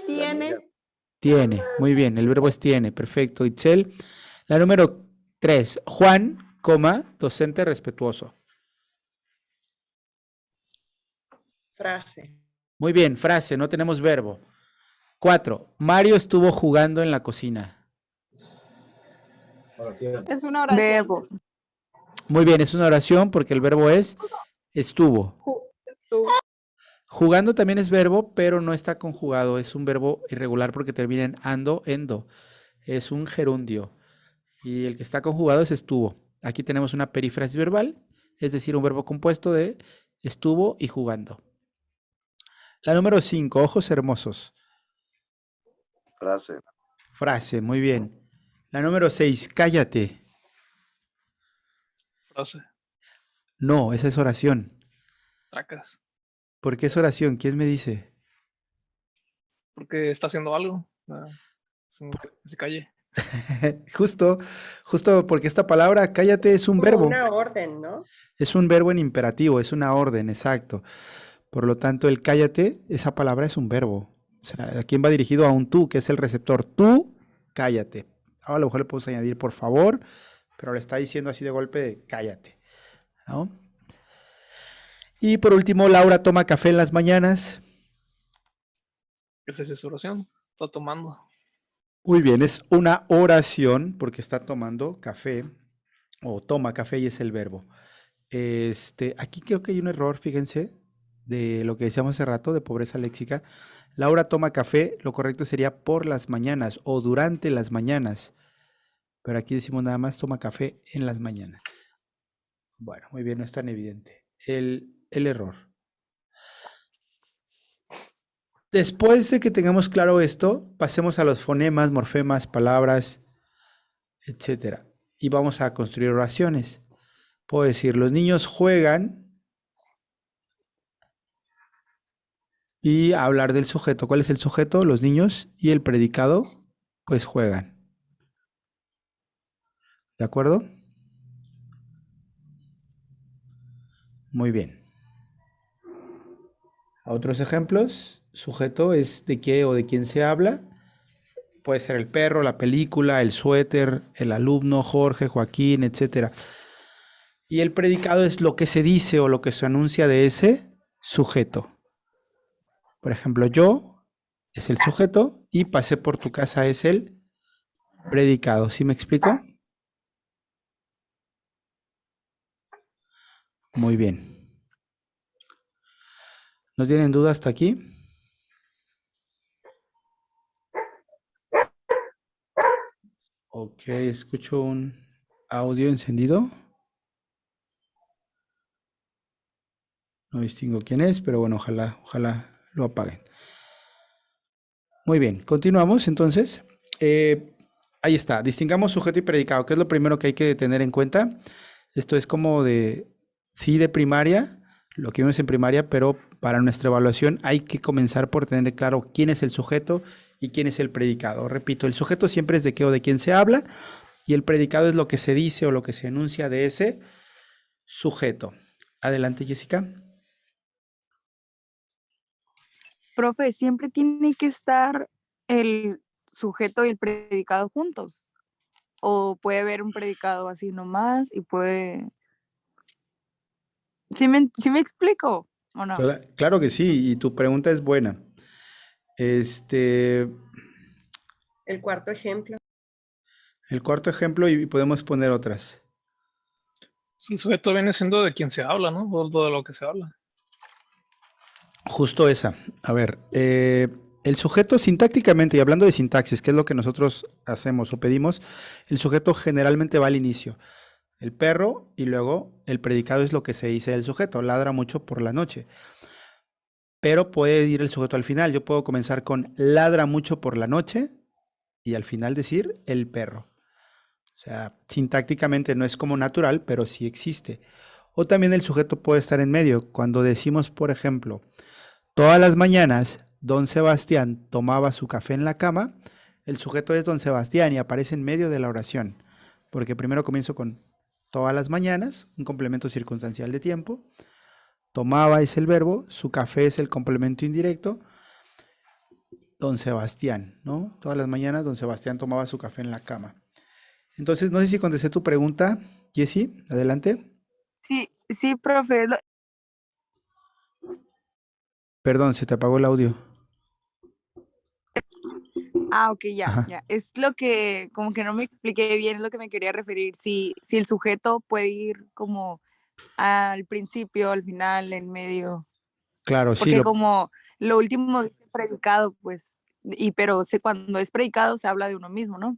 Tiene. Tiene. Muy bien, el verbo es tiene. Perfecto, Itzel. La número 3. Juan, docente respetuoso. Frase. Muy bien, frase, no tenemos verbo. 4. Mario estuvo jugando en la cocina. Es una oración. Verbo. Muy bien, es una oración porque el verbo es estuvo. Estuvo. Jugando también es verbo, pero no está conjugado. Es un verbo irregular porque termina en ando, endo. Es un gerundio. Y el que está conjugado es estuvo. Aquí tenemos una perífrasis verbal, es decir, un verbo compuesto de estuvo y jugando. La número 5, ojos hermosos. Frase. Frase, muy bien. La número 6, cállate. Frase. No, esa es oración. Tracas. ¿Por qué es oración? ¿Quién me dice? Porque está haciendo algo. Que se calle. Justo porque esta palabra cállate es un Como verbo. una orden, ¿no? Es un verbo en imperativo, es una orden, exacto. Por lo tanto, el cállate, esa palabra es un verbo. O sea, ¿a quién va dirigido? A un tú, que es el receptor. Tú, cállate. Ahora a lo mejor le podemos añadir por favor, pero le está diciendo así de golpe de cállate, ¿no? Y por último, Laura toma café en las mañanas. Esa es su oración. Está tomando. Muy bien, es una oración porque está tomando café o toma café y es el verbo. Aquí creo que hay un error, fíjense, de lo que decíamos hace rato de pobreza léxica. Laura toma café, lo correcto sería por las mañanas o durante las mañanas. Pero aquí decimos nada más toma café en las mañanas. Bueno, muy bien, no es tan evidente el error. Después de que tengamos claro esto, pasemos a los fonemas, morfemas, palabras, etcétera. Y vamos a construir oraciones. Puedo decir, los niños juegan y hablar del sujeto. ¿Cuál es el sujeto? Los niños. Y el predicado, pues juegan. ¿De acuerdo? Muy bien. Otros ejemplos. Sujeto es de qué o de quién se habla. Puede ser el perro, la película, el suéter, el alumno, Jorge, Joaquín, etcétera. Y el predicado es lo que se dice o lo que se anuncia de ese sujeto. Por ejemplo, yo es el sujeto y pasé por tu casa es el predicado. ¿Sí me explico? Muy bien. ¿No tienen duda hasta aquí? Ok, escucho un audio encendido. No distingo quién es, pero bueno, ojalá lo apaguen. Muy bien, continuamos entonces. Ahí está, distingamos sujeto y predicado, que es lo primero que hay que tener en cuenta. Esto es como sí, de primaria, lo que vimos en primaria, pero para nuestra evaluación hay que comenzar por tener claro quién es el sujeto y quién es el predicado. Repito, el sujeto siempre es de qué o de quién se habla, y el predicado es lo que se dice o lo que se enuncia de ese sujeto. Adelante, Jessica. Profe, siempre tiene que estar el sujeto y el predicado juntos. O puede haber un predicado así nomás y puede. ¿Sí me explico o no? Claro que sí, y tu pregunta es buena. El cuarto ejemplo. El cuarto ejemplo, y podemos poner otras. El sujeto viene siendo de quien se habla, ¿no? O de lo que se habla. Justo esa. A ver, el sujeto sintácticamente, y hablando de sintaxis, que es lo que nosotros hacemos o pedimos, el sujeto generalmente va al inicio. El perro y luego el predicado es lo que se dice del sujeto. Ladra mucho por la noche. Pero puede ir el sujeto al final. Yo puedo comenzar con ladra mucho por la noche y al final decir el perro. O sea, sintácticamente no es como natural, pero sí existe. O también el sujeto puede estar en medio. Cuando decimos, por ejemplo, todas las mañanas don Sebastián tomaba su café en la cama, el sujeto es don Sebastián y aparece en medio de la oración. Porque primero comienzo con todas las mañanas, un complemento circunstancial de tiempo. Tomaba es el verbo, su café es el complemento indirecto. Don Sebastián, ¿no? Todas las mañanas don Sebastián tomaba su café en la cama. Entonces, no sé si contesté tu pregunta, Jessie, adelante. Sí, profe. Perdón, se te apagó el audio. Ok, ya, Ajá. ya. Es lo que, como que no me expliqué bien, es lo que me quería referir. Si el sujeto puede ir como al principio, al final, en medio. Claro, sí, Porque como lo último dice predicado, pues, pero cuando es predicado se habla de uno mismo, ¿no?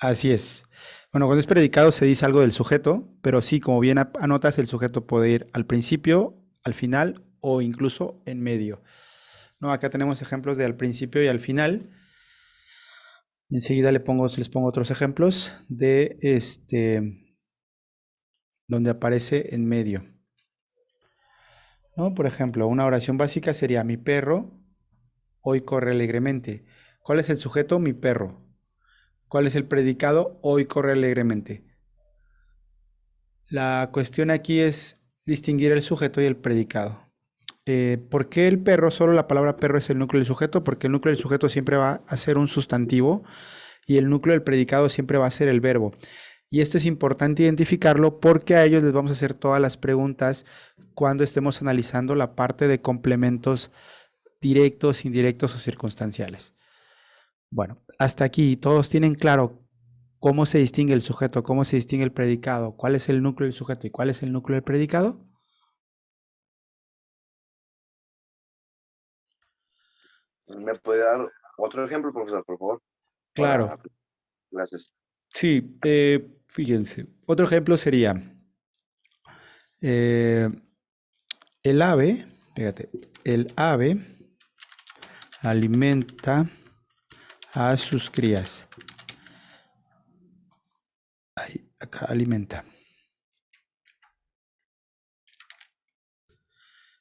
así es. Bueno, cuando es predicado se dice algo del sujeto, pero sí, como bien anotas, el sujeto puede ir al principio, al final o incluso en medio. No, acá tenemos ejemplos de al principio y al final. Enseguida les pongo otros ejemplos de donde aparece en medio. ¿No? Por ejemplo, una oración básica sería mi perro hoy corre alegremente. ¿Cuál es el sujeto? Mi perro. ¿Cuál es el predicado? Hoy corre alegremente. La cuestión aquí es distinguir el sujeto y el predicado. ¿Por qué el perro? Solo la palabra perro es el núcleo del sujeto, porque el núcleo del sujeto siempre va a ser un sustantivo y el núcleo del predicado siempre va a ser el verbo. Y esto es importante identificarlo porque a ellos les vamos a hacer todas las preguntas cuando estemos analizando la parte de complementos directos, indirectos o circunstanciales. Bueno, hasta aquí todos tienen claro cómo se distingue el sujeto, cómo se distingue el predicado, cuál es el núcleo del sujeto y cuál es el núcleo del predicado. ¿Me puede dar otro ejemplo, profesor, por favor? Claro. Gracias. Sí, fíjense. Otro ejemplo sería el ave, fíjate, el ave alimenta a sus crías. Ahí, acá alimenta.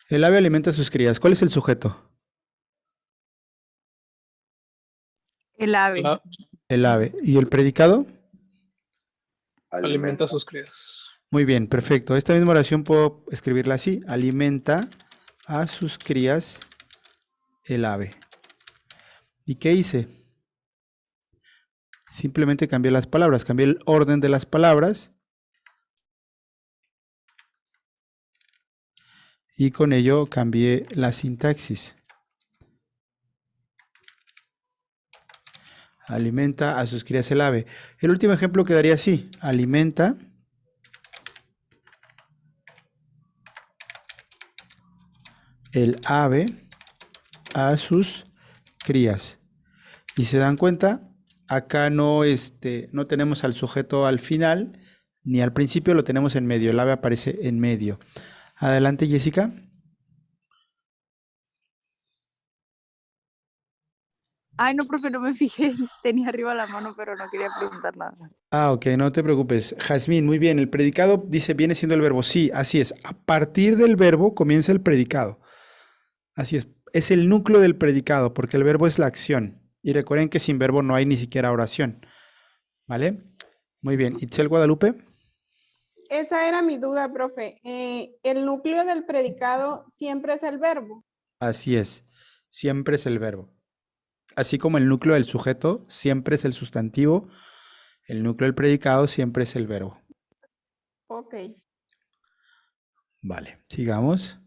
El ave alimenta a sus crías. ¿Cuál es el sujeto? El ave. El ave. ¿Y el predicado? Alimenta a sus crías. Muy bien, perfecto. Esta misma oración puedo escribirla así. Alimenta a sus crías el ave. ¿Y qué hice? Simplemente cambié las palabras, cambié el orden de las palabras y con ello cambié la sintaxis. Alimenta a sus crías el ave. El último ejemplo quedaría así. Alimenta el ave a sus crías. Y se dan cuenta, acá no, no tenemos al sujeto al final, ni al principio, lo tenemos en medio. El ave aparece en medio. Adelante, Jessica. Ay, no, profe, no me fijé. Tenía arriba la mano, pero no quería preguntar nada. Ah, ok, no te preocupes. Jazmín, muy bien. El predicado dice, viene siendo el verbo. Sí, así es. A partir del verbo comienza el predicado. Así es. Es el núcleo del predicado, porque el verbo es la acción. Y recuerden que sin verbo no hay ni siquiera oración. ¿Vale? Muy bien. Itzel Guadalupe. Esa era mi duda, profe. El núcleo del predicado siempre es el verbo. Así es. Siempre es el verbo. Así como el núcleo del sujeto siempre es el sustantivo, el núcleo del predicado siempre es el verbo. Ok. Vale, sigamos.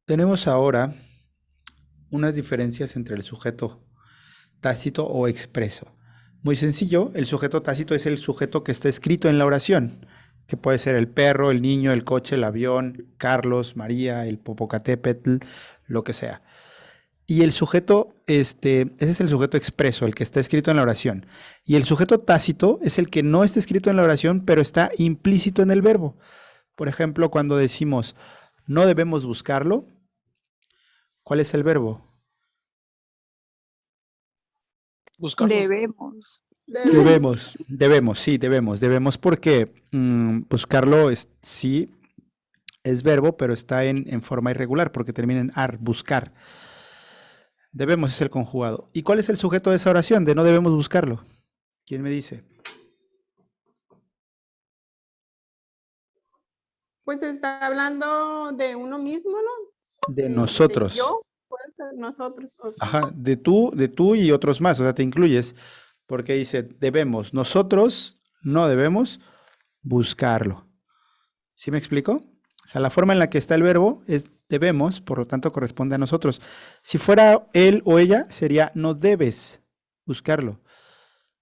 Tenemos ahora unas diferencias entre el sujeto tácito o expreso. Muy sencillo, el sujeto tácito es el sujeto que está escrito en la oración, que puede ser el perro, el niño, el coche, el avión, Carlos, María, el Popocatépetl, lo que sea. Y el sujeto, ese es el sujeto expreso, el que está escrito en la oración. Y el sujeto tácito es el que no está escrito en la oración, pero está implícito en el verbo. Por ejemplo, cuando decimos, no debemos buscarlo, ¿cuál es el verbo? Buscarlo. Debemos. Debemos porque buscarlo sí es verbo, pero está en forma irregular porque termina en ar, buscar. Debemos es el conjugado. ¿Y cuál es el sujeto de esa oración de no debemos buscarlo? ¿Quién me dice? Pues está hablando de uno mismo, ¿no? De nosotros. De yo, puede ser nosotros. Ok. Ajá, de tú y otros más, o sea, te incluyes, porque dice debemos, nosotros no debemos buscarlo. ¿Sí me explico? O sea, la forma en la que está el verbo es debemos, por lo tanto corresponde a nosotros. Si fuera él o ella, sería no debes buscarlo.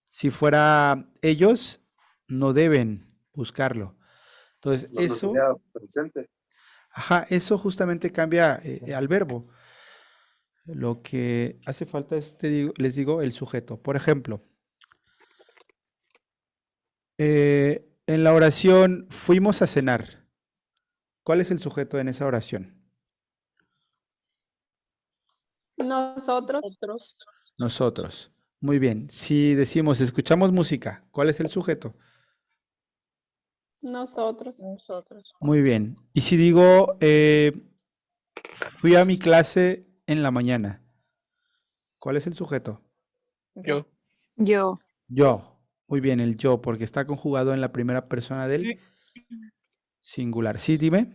Si fuera ellos, no deben buscarlo. Entonces, No eso, sería presente. ajá, eso justamente cambia al verbo. Lo que hace falta es, les digo, el sujeto. Por ejemplo, en la oración fuimos a cenar. ¿Cuál es el sujeto en esa oración? Nosotros, Nosotros. Muy bien. Si decimos escuchamos música, ¿cuál es el sujeto? nosotros, Muy bien. Y si digo fui a mi clase en la mañana, ¿cuál es el sujeto? Yo. Yo. Yo. Muy bien, el yo, porque está conjugado en la primera persona del singular. Sí, dime.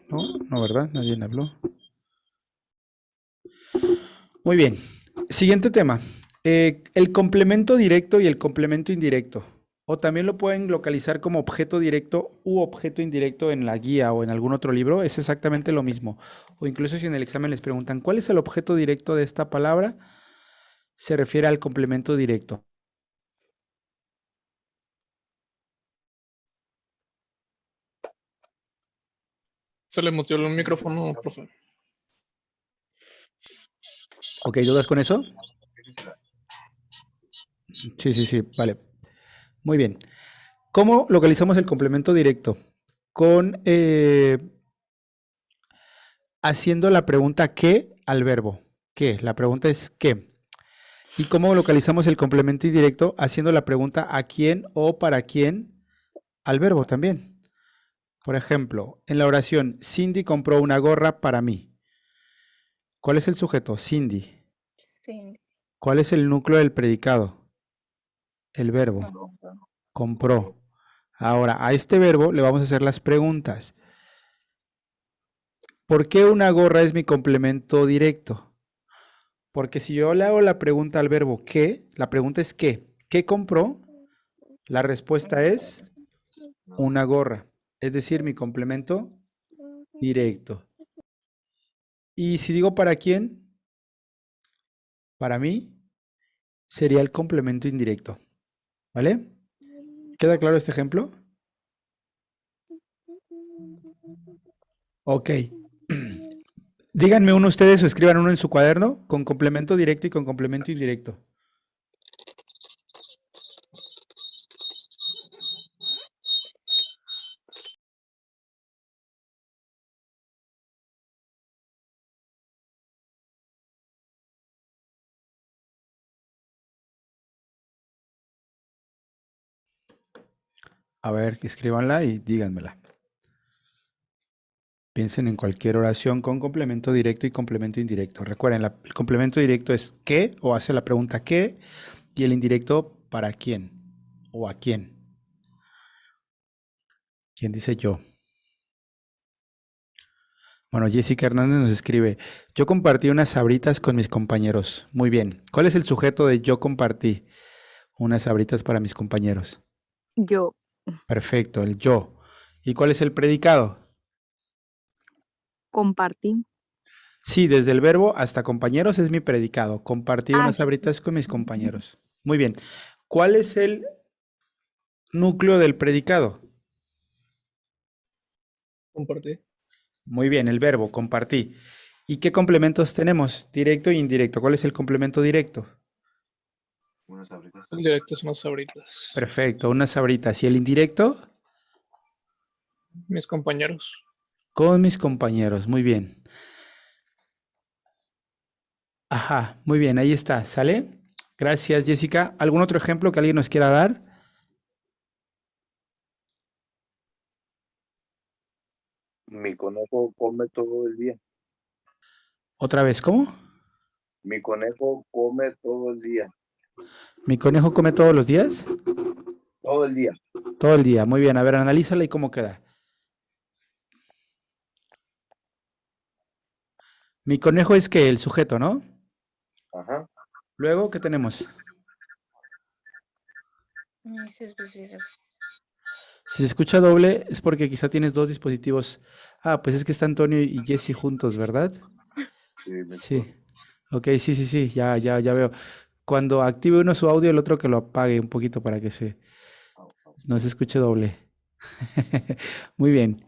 No, no, ¿verdad? Nadie me habló. Muy bien. Siguiente tema. El complemento directo y el complemento indirecto. O también lo pueden localizar como objeto directo u objeto indirecto en la guía o en algún otro libro. Es exactamente lo mismo. O incluso si en el examen les preguntan, ¿cuál es el objeto directo de esta palabra? Se refiere al complemento directo. Se le mutió el micrófono, profe. ¿Ok, dudas con eso? Sí, vale. Muy bien. ¿Cómo localizamos el complemento directo? Con haciendo la pregunta ¿qué? Al verbo. ¿Qué? La pregunta es ¿qué? ¿Y cómo localizamos el complemento indirecto? Haciendo la pregunta ¿a quién o para quién? Al verbo también. Por ejemplo, en la oración Cindy compró una gorra para mí. ¿Cuál es el sujeto? Cindy. Sí. ¿Cuál es el núcleo del predicado? El verbo. Compró. Ahora, a este verbo le vamos a hacer las preguntas. ¿Por qué una gorra es mi complemento directo? Porque si yo le hago la pregunta al verbo ¿qué? La pregunta es ¿qué? ¿Qué compró? La respuesta es una gorra. Es decir, mi complemento directo. Y si digo ¿para quién? Para mí sería el complemento indirecto. ¿Vale? ¿Queda claro este ejemplo? Ok. Díganme uno ustedes o escriban uno en su cuaderno con complemento directo y con complemento indirecto. A ver, escríbanla y díganmela. Piensen en cualquier oración con complemento directo y complemento indirecto. Recuerden, el complemento directo es qué o hace la pregunta qué y el indirecto para quién o a quién. ¿Quién dice yo? Bueno, Jessica Hernández nos escribe, yo compartí unas sabritas con mis compañeros. Muy bien. ¿Cuál es el sujeto de yo compartí unas sabritas para mis compañeros? Yo. Perfecto, el yo. ¿Y cuál es el predicado? Compartí. Sí, desde el verbo hasta compañeros es mi predicado. Compartí unas Sí. sabritas con mis compañeros. Muy bien. ¿Cuál es el núcleo del predicado? Compartí. Muy bien, el verbo, compartí. ¿Y qué complementos tenemos? Directo e indirecto. ¿Cuál es el complemento directo? Unas sabritas. El directo son las sabritas. Perfecto, unas sabritas. ¿Y el indirecto? Mis compañeros. Con mis compañeros. Muy bien. Ajá, muy bien, ahí está. ¿Sale? Gracias, Jessica. ¿Algún otro ejemplo que alguien nos quiera dar? Mi conejo come todo el día. Otra vez, ¿cómo? Mi conejo come todo el día. ¿Mi conejo come todos los días? Todo el día. Todo el día. Muy bien. A ver, analízala y cómo queda. Mi conejo es que el sujeto, ¿no? Ajá. Luego, ¿qué tenemos? Si se escucha doble es porque quizá tienes dos dispositivos. Ah, pues es que está Antonio y Jesse juntos, ¿verdad? Sí. Ok, sí, ya veo. Cuando active uno su audio, el otro que lo apague un poquito para que no se escuche doble. Muy bien.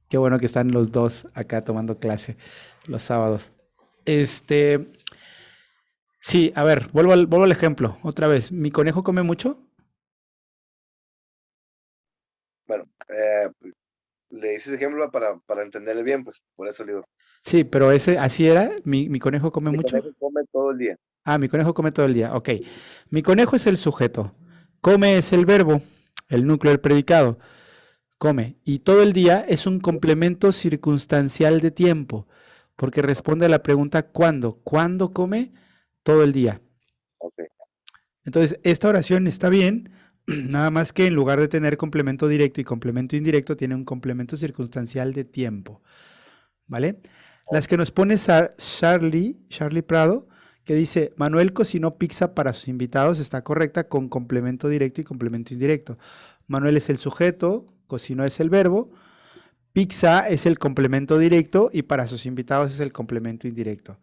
Qué bueno que están los dos acá tomando clase los sábados. Sí, a ver, vuelvo al ejemplo. Otra vez, ¿mi conejo come mucho? Bueno, le hice ese ejemplo para entenderle bien, pues por eso le digo. Sí, pero así era. ¿Mi conejo come Mi mucho? conejo come todo el día. Ah, mi conejo come todo el día. Ok. Mi conejo es el sujeto. Come es el verbo, el núcleo del predicado. Come. Y todo el día es un complemento circunstancial de tiempo, porque responde a la pregunta ¿cuándo? ¿Cuándo come? Todo el día. Ok. Entonces, esta oración está bien, nada más que en lugar de tener complemento directo y complemento indirecto, tiene un complemento circunstancial de tiempo. ¿Vale? Las que nos pone Charlie Prado, que dice, Manuel cocinó pizza para sus invitados, está correcta con complemento directo y complemento indirecto. Manuel es el sujeto, cocinó es el verbo, pizza es el complemento directo y para sus invitados es el complemento indirecto.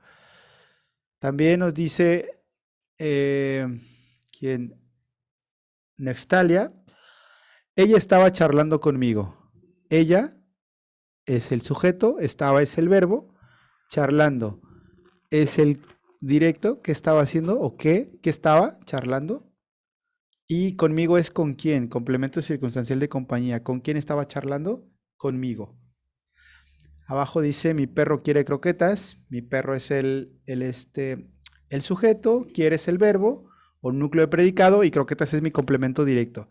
También nos dice, ¿quién? Neftalia, ella estaba charlando conmigo. Ella es el sujeto, estaba es el verbo, charlando es el directo que estaba haciendo o qué estaba charlando. Y conmigo es con quién, complemento circunstancial de compañía. ¿Con quién estaba charlando? Conmigo. Abajo dice mi perro quiere croquetas. Mi perro es el sujeto, quiere es el verbo o núcleo de predicado y croquetas es mi complemento directo.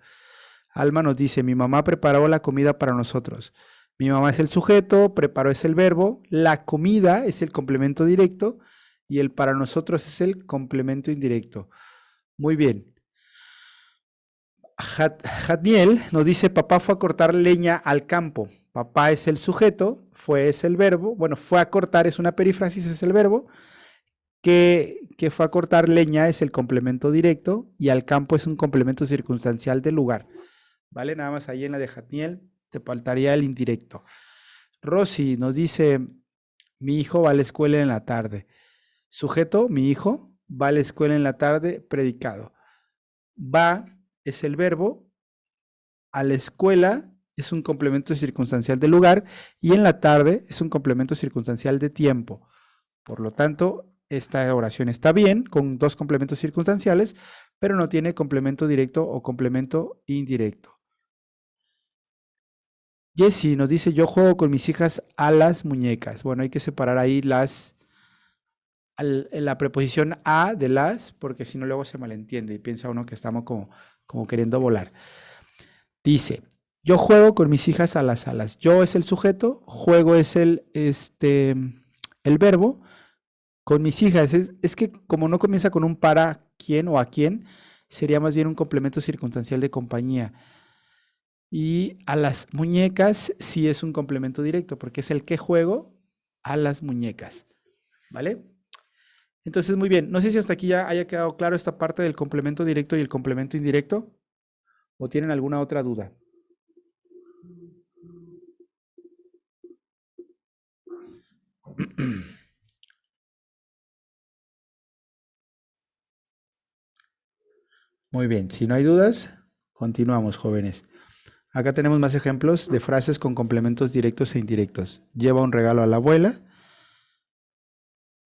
Alma nos dice mi mamá preparó la comida para nosotros. Mi mamá es el sujeto, preparó es el verbo, la comida es el complemento directo y el para nosotros es el complemento indirecto. Muy bien. Jadniel nos dice, papá fue a cortar leña al campo. Papá es el sujeto, fue es el verbo. Bueno, fue a cortar es una perífrasis, es el verbo. Que fue a cortar leña es el complemento directo y al campo es un complemento circunstancial del lugar. ¿Vale? Nada más ahí en la de Jadniel te faltaría el indirecto. Rosy nos dice, mi hijo va a la escuela en la tarde. Sujeto, mi hijo, va a la escuela en la tarde, predicado. Va es el verbo, a la escuela es un complemento circunstancial de lugar y en la tarde es un complemento circunstancial de tiempo. Por lo tanto, esta oración está bien con dos complementos circunstanciales, pero no tiene complemento directo o complemento indirecto. Jessie nos dice, yo juego con mis hijas a las muñecas. Bueno, hay que separar ahí la preposición a de las, porque si no luego se malentiende y piensa uno que estamos como queriendo volar. Dice, yo juego con mis hijas a las alas. Yo es el sujeto, juego es el verbo. Con mis hijas, es que como no comienza con un para quién o a quién, sería más bien un complemento circunstancial de compañía. Y a las muñecas sí es un complemento directo, porque es el que juego a las muñecas. ¿Vale? Entonces, muy bien. No sé si hasta aquí ya haya quedado claro esta parte del complemento directo y el complemento indirecto. ¿O tienen alguna otra duda? Muy bien. Si no hay dudas, continuamos, jóvenes. Acá tenemos más ejemplos de frases con complementos directos e indirectos. Lleva un regalo a la abuela.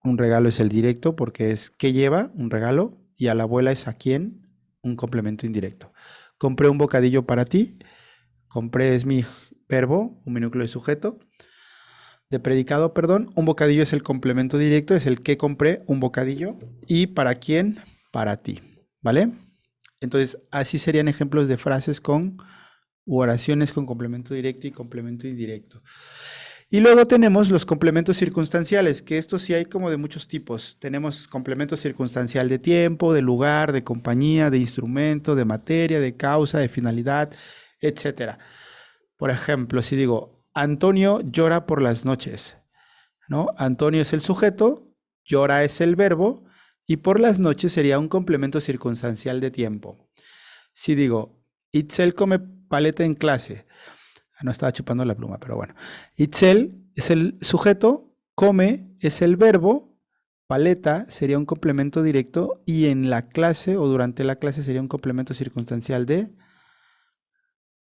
Un regalo es el directo porque es ¿qué lleva? Un regalo. Y a la abuela es a quién, un complemento indirecto. Compré un bocadillo para ti. Compré es mi verbo, un minúsculo de sujeto. De predicado, perdón. Un bocadillo es el complemento directo, es el que compré, un bocadillo. Y para quién, para ti. ¿Vale? Entonces, así serían ejemplos de frases con u oraciones con complemento directo y complemento indirecto. Y luego tenemos los complementos circunstanciales, que estos sí hay como de muchos tipos. Tenemos complemento circunstancial de tiempo, de lugar, de compañía, de instrumento, de materia, de causa, de finalidad, etcétera. Por ejemplo, si digo, Antonio llora por las noches, ¿no? Antonio es el sujeto, llora es el verbo, y por las noches sería un complemento circunstancial de tiempo. Si digo, Itzel come paleta en clase. No estaba chupando la pluma, pero bueno. Itzel es el sujeto, come es el verbo, paleta sería un complemento directo y en la clase o durante la clase sería un complemento circunstancial de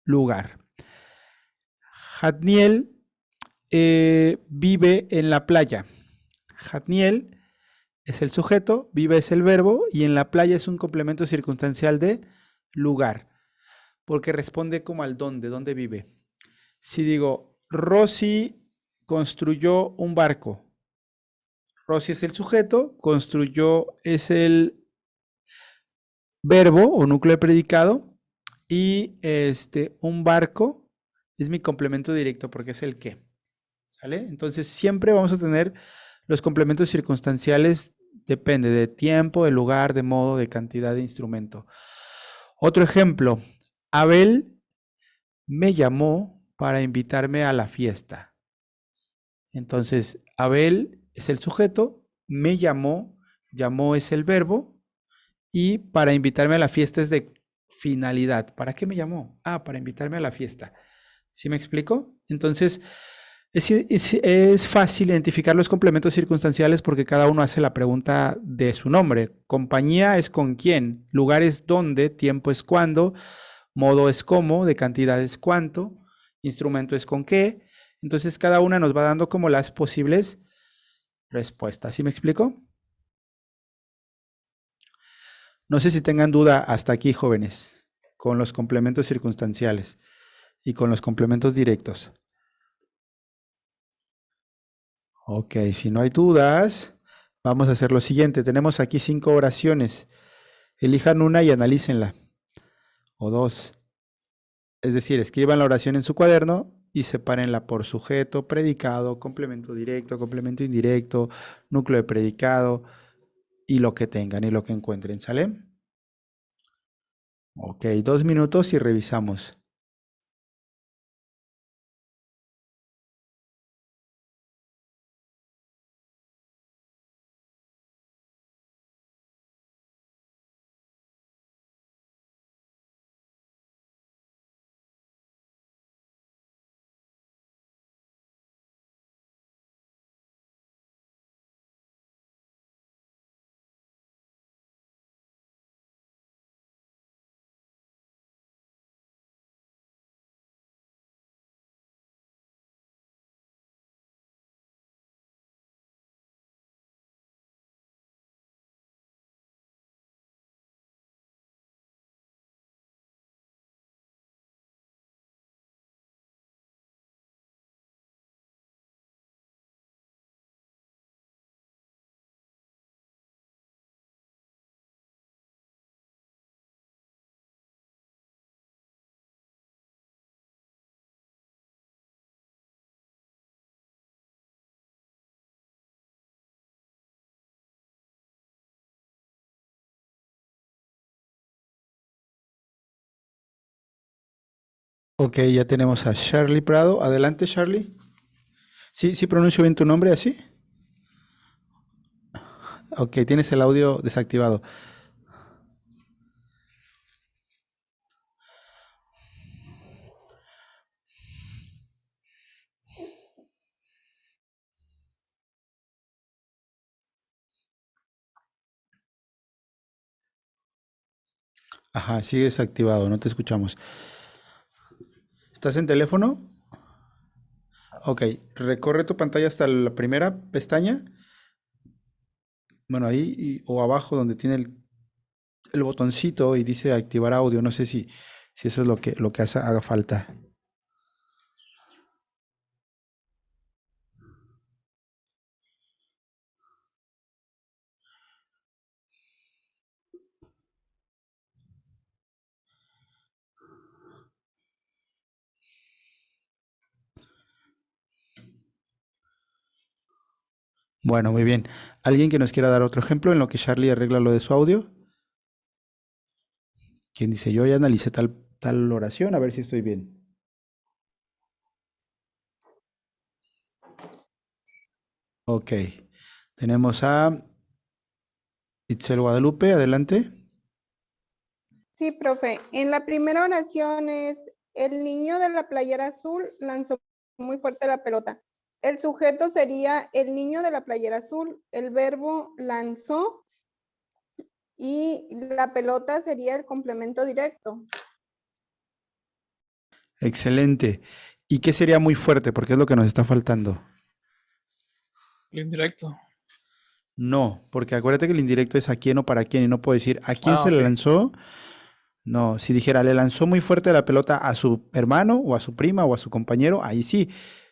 lugar. Jatniel vive en la playa. Jatniel es el sujeto, vive es el verbo y en la playa es un complemento circunstancial de lugar, porque responde como al dónde vive. Si digo, Rosy construyó un barco. Rosy es el sujeto, construyó es el verbo o núcleo de predicado y un barco es mi complemento directo porque es el qué. ¿Sale? Entonces siempre vamos a tener los complementos circunstanciales, depende de tiempo, de lugar, de modo, de cantidad de instrumento. Otro ejemplo, Abel me llamó para invitarme a la fiesta. Entonces, Abel es el sujeto, me llamó, llamó es el verbo, y para invitarme a la fiesta es de finalidad. ¿Para qué me llamó? Ah, para invitarme a la fiesta. ¿Sí me explico? Entonces, es fácil identificar los complementos circunstanciales porque cada uno hace la pregunta de su nombre. Compañía es con quién, lugar es dónde, tiempo es cuándo, modo es cómo, de cantidad es cuánto, instrumento es con qué. Entonces cada una nos va dando como las posibles respuestas. ¿Sí me explico? No sé si tengan duda hasta aquí, jóvenes, con los complementos circunstanciales y con los complementos directos. Ok, si no hay dudas, vamos a hacer lo siguiente. Tenemos aquí 5 oraciones. Elijan una y analícenla. O 2. Es decir, escriban la oración en su cuaderno y sepárenla por sujeto, predicado, complemento directo, complemento indirecto, núcleo de predicado y lo que tengan y lo que encuentren. ¿Sale? Ok, 2 minutos y revisamos. Ok, ya tenemos a Charlie Prado. Adelante, Charlie. ¿Sí, sí pronuncio bien tu nombre así? Ok, tienes el audio desactivado. Ajá, sigue desactivado, no te escuchamos. ¿Estás en teléfono? Ok, recorre tu pantalla hasta la primera pestaña. Bueno, ahí o abajo donde tiene el botoncito y dice activar audio. No sé si eso es lo que haga falta. Bueno, muy bien. ¿Alguien que nos quiera dar otro ejemplo en lo que Charlie arregla lo de su audio? ¿Quién dice? Yo ya analicé tal oración, a ver si estoy bien. Ok. Tenemos a Itzel Guadalupe, adelante. Sí, profe. En la primera oración es, el niño de la playera azul lanzó muy fuerte la pelota. El sujeto sería el niño de la playera azul, el verbo lanzó y la pelota sería el complemento directo. Excelente. ¿Y qué sería muy fuerte? Porque es lo que nos está faltando. El indirecto. No, porque acuérdate que el indirecto es a quién o para quién y no puedo decir a quién Ah, se le ok. lanzó. No, si dijera le lanzó muy fuerte la pelota a su hermano o a su prima o a su compañero, ahí sí,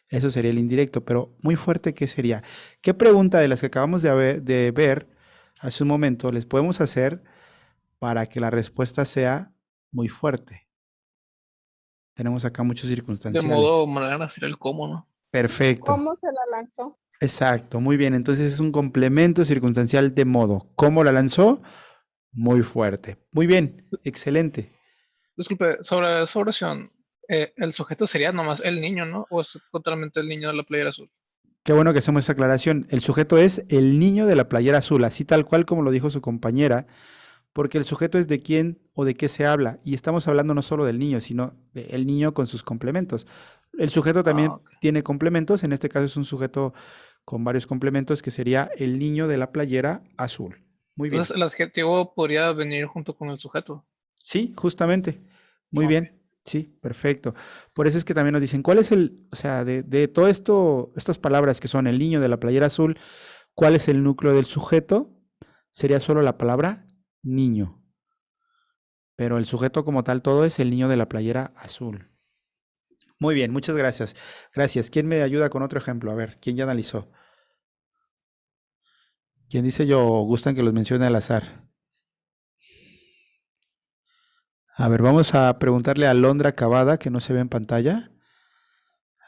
eso sería el indirecto, pero muy fuerte, ¿qué sería? ¿Qué pregunta de las que acabamos de ver hace un momento les podemos hacer para que la respuesta sea muy fuerte? Tenemos acá muchos De circunstanciales. modo, manera sería el cómo, ¿no? Perfecto. ¿Cómo se la lanzó? Exacto, muy bien. Entonces es un complemento circunstancial de modo. ¿Cómo la lanzó? Muy fuerte. Muy bien, excelente. Disculpe, sobre esa oración, el sujeto sería nomás el niño, ¿no? ¿O es totalmente el niño de la playera azul? Qué bueno que hacemos esa aclaración. El sujeto es el niño de la playera azul, así tal cual como lo dijo su compañera, porque el sujeto es de quién o de qué se habla. Y estamos hablando no solo del niño, sino del niño con sus complementos. El sujeto Ah, también ok. tiene complementos, en este caso es un sujeto con varios complementos que sería el niño de la playera azul. Muy bien. Entonces el adjetivo podría venir junto con el sujeto. Sí, justamente. Muy Ok. bien. Sí, perfecto. Por eso es que también nos dicen, ¿cuál es o sea, de todo esto, estas palabras que son el niño de la playera azul, ¿cuál es el núcleo del sujeto? Sería solo la palabra niño. Pero el sujeto como tal todo es el niño de la playera azul. Muy bien, muchas gracias. Gracias. ¿Quién me ayuda con otro ejemplo? A ver, ¿quién ya analizó? ¿Quién dice yo? ¿Gustan que los mencione al azar? A ver, vamos a preguntarle a Alondra Cavada, que no se ve en pantalla.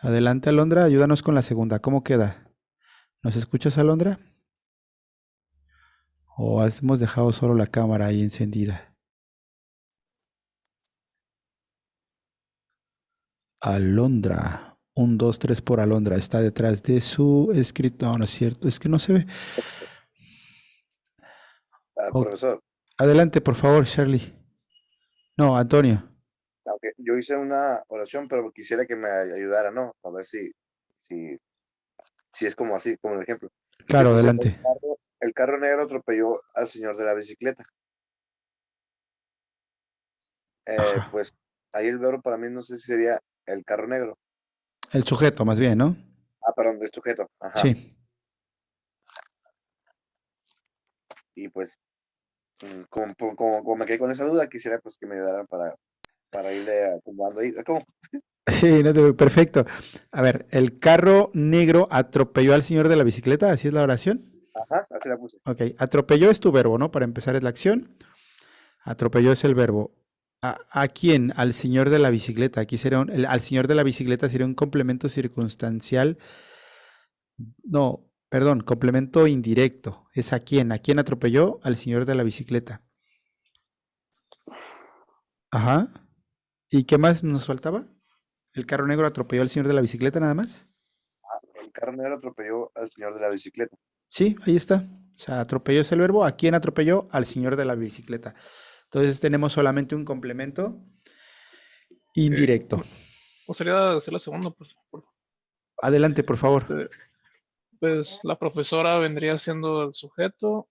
Adelante, Alondra, ayúdanos con la segunda. ¿Cómo queda? ¿Nos escuchas, Alondra? ¿O hemos dejado solo la cámara ahí encendida? Alondra. 1, 2, 3 por Alondra. Está detrás de su escrito. No, no es cierto. Es que no se ve. Ok. Profesor, Adelante, por favor, Shirley. No, Antonio. aunque yo hice una oración, pero quisiera que me ayudara, ¿no? A ver si, si es como así, como el ejemplo. Yo Claro, puse, adelante. el carro negro atropelló al señor de la bicicleta. Ajá. Pues ahí el verbo para mí no sé si sería el carro negro. El sujeto, más bien, ¿no? Ah, perdón, el sujeto. Ajá. Sí. Y pues, como me quedé con esa duda, quisiera pues que me ayudaran para irle acomodando ahí. ¿Cómo? Sí, perfecto. A ver, el carro negro atropelló al señor de la bicicleta, así es la oración. Ajá, así la puse. Ok, atropelló es tu verbo, ¿no? Para empezar es la acción. Atropelló es el verbo. ¿A quién? Al señor de la bicicleta. Aquí sería al señor de la bicicleta sería un complemento circunstancial. No, perdón, complemento indirecto. Es a quién. ¿A quién atropelló? Al señor de la bicicleta. Ajá. ¿Y qué más nos faltaba? ¿El carro negro atropelló al señor de la bicicleta nada más? El carro negro atropelló al señor de la bicicleta. Sí, ahí está. O sea, atropelló es el verbo. ¿A quién atropelló? Al señor de la bicicleta. Entonces tenemos solamente un complemento indirecto. ¿O sería hacer la segunda, por Adelante, por favor. Pues la profesora vendría siendo el sujeto,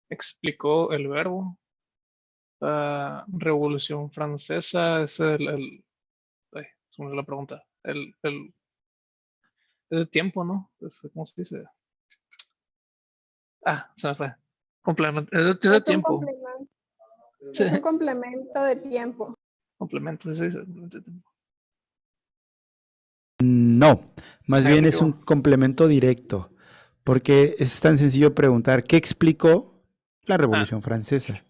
explicó el verbo. Revolución Francesa es ay, se me olvidó la pregunta. Es de tiempo, ¿no? ¿Cómo se dice? Se me fue. Complemento. Es de Es un tiempo. complemento. Sí, Es un complemento de tiempo. complemento, sí, complemento de tiempo. No, más Ahí bien me es un equivoco. complemento directo, porque es tan sencillo preguntar, ¿qué explicó la Revolución Francesa?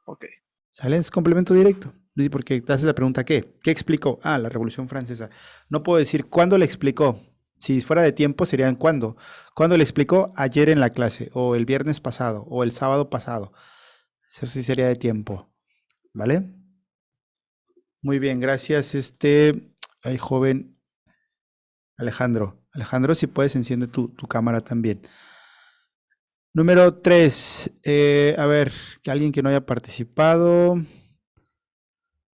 Ok. ¿Sale? Es complemento directo. Sí, porque te haces la pregunta, ¿qué? ¿Qué explicó? La Revolución Francesa. No puedo decir cuándo le explicó. Si fuera de tiempo serían cuándo. ¿Cuándo le explicó? Ayer en la clase, o el viernes pasado, o el sábado pasado. Eso sí sería de tiempo. ¿Vale? Muy bien, gracias. Ay, joven Alejandro. Alejandro, si puedes, enciende tu cámara también. Número 3. A ver, que alguien que no haya participado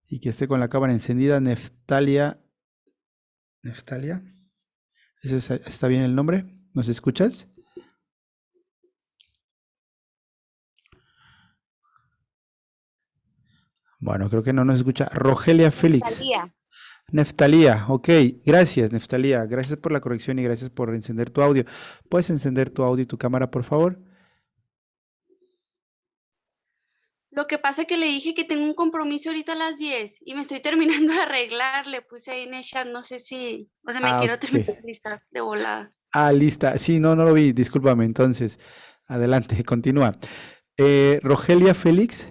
y que esté con la cámara encendida, Neftalia. ¿Neftalia? ¿Está bien el nombre? ¿Nos escuchas? Bueno, creo que no nos escucha. Rogelia Félix. Neftalía, ok. Gracias, Neftalía. Gracias por la corrección y gracias por encender tu audio. ¿Puedes encender tu audio y tu cámara, por favor? Lo que pasa es que le dije que tengo un compromiso ahorita a las 10 y me estoy terminando de arreglar. Le puse ahí en el chat, no sé si, o sea, me quiero terminar Ok. de listar de volada. Lista. Sí, no lo vi. Discúlpame. Entonces, adelante, continúa. Rogelia Félix.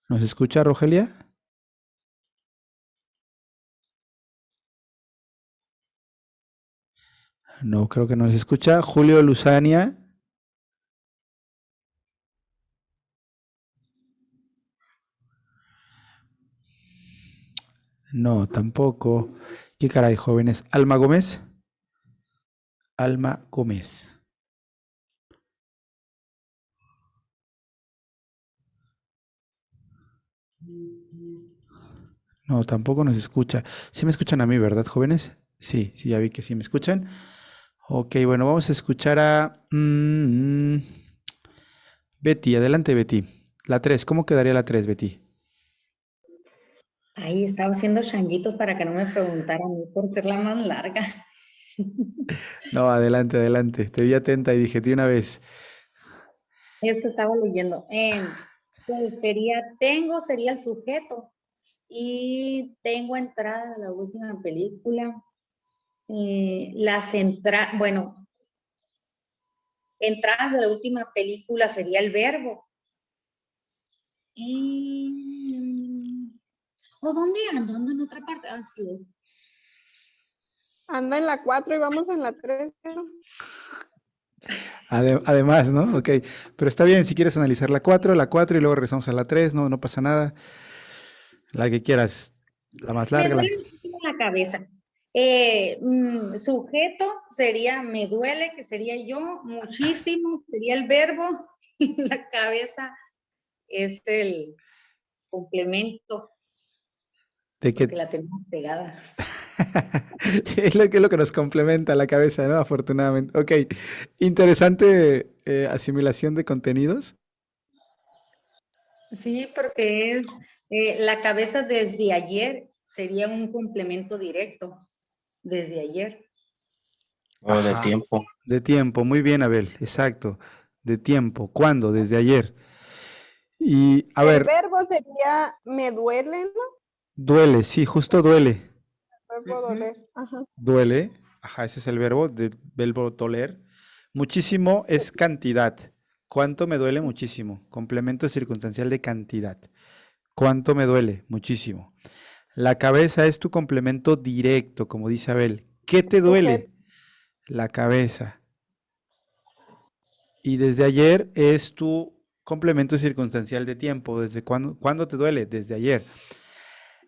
¿Nos escucha, Rogelia? No, creo que no se escucha. Julio Luzania. No, tampoco. ¿Qué caray, jóvenes? Alma Gómez. Alma Gómez. No, tampoco nos escucha. Sí me escuchan a mí, ¿verdad, jóvenes? Sí, sí, ya vi que sí me escuchan. Ok, bueno, vamos a escuchar a Betty. Adelante, Betty. La 3. ¿Cómo quedaría la 3, Betty? Ahí estaba haciendo changuitos para que no me preguntaran a mí por ser la más larga. No, adelante, adelante. Te vi atenta y dije, de una vez. Esto estaba leyendo. Pues sería el sujeto. Y tengo entrada de la última película. Bueno, entradas de la última película sería el verbo. ¿O dónde ando? Ando en otra parte. Sí. Anda en la 4 y vamos en la 3. Además, ¿no? Ok, pero está bien si quieres analizar la 4 y luego regresamos a la 3, no, no pasa nada. La que quieras, la más Me larga. duele muchísimo la cabeza. Sujeto sería me duele, que sería yo, muchísimo sería el verbo, y la cabeza es el complemento, De porque que la tenemos pegada. es lo que nos complementa la cabeza, ¿no? Afortunadamente. Ok, interesante asimilación de contenidos. Sí, porque la cabeza desde ayer sería un complemento directo, desde ayer. O de Ajá, tiempo. de tiempo, muy bien, Abel, exacto. De tiempo, ¿cuándo? Desde ayer. Y a El ver, verbo sería me duele, ¿no? duele, sí, justo duele. El verbo doler. Ajá. Duele, ajá, ese es el verbo, del verbo doler. Muchísimo es cantidad. ¿Cuánto me duele? Muchísimo. Complemento circunstancial de cantidad. ¿Cuánto me duele? Muchísimo. La cabeza es tu complemento directo, como dice Abel. ¿Qué te duele? La cabeza. Y desde ayer es tu complemento circunstancial de tiempo. ¿Desde cuándo te duele? Desde ayer.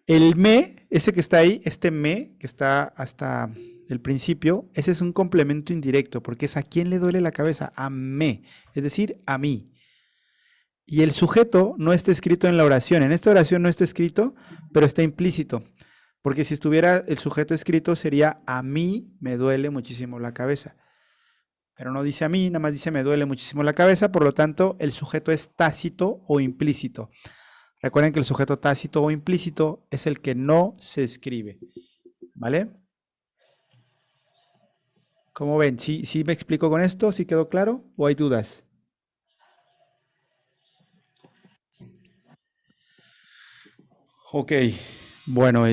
El me, ese que está ahí, este me, que está hasta el principio, ese es un complemento indirecto, porque es a quién le duele la cabeza, a me, es decir, a mí. Y el sujeto no está escrito en la oración. En esta oración no está escrito, pero está implícito. Porque si estuviera el sujeto escrito sería a mí me duele muchísimo la cabeza. Pero no dice a mí, nada más dice me duele muchísimo la cabeza, por lo tanto el sujeto es tácito o implícito. Recuerden que el sujeto tácito o implícito es el que no se escribe. ¿Vale? ¿Cómo ven? ¿Sí me explico con esto? ¿Sí quedó claro? ¿O hay dudas? Ok. Bueno,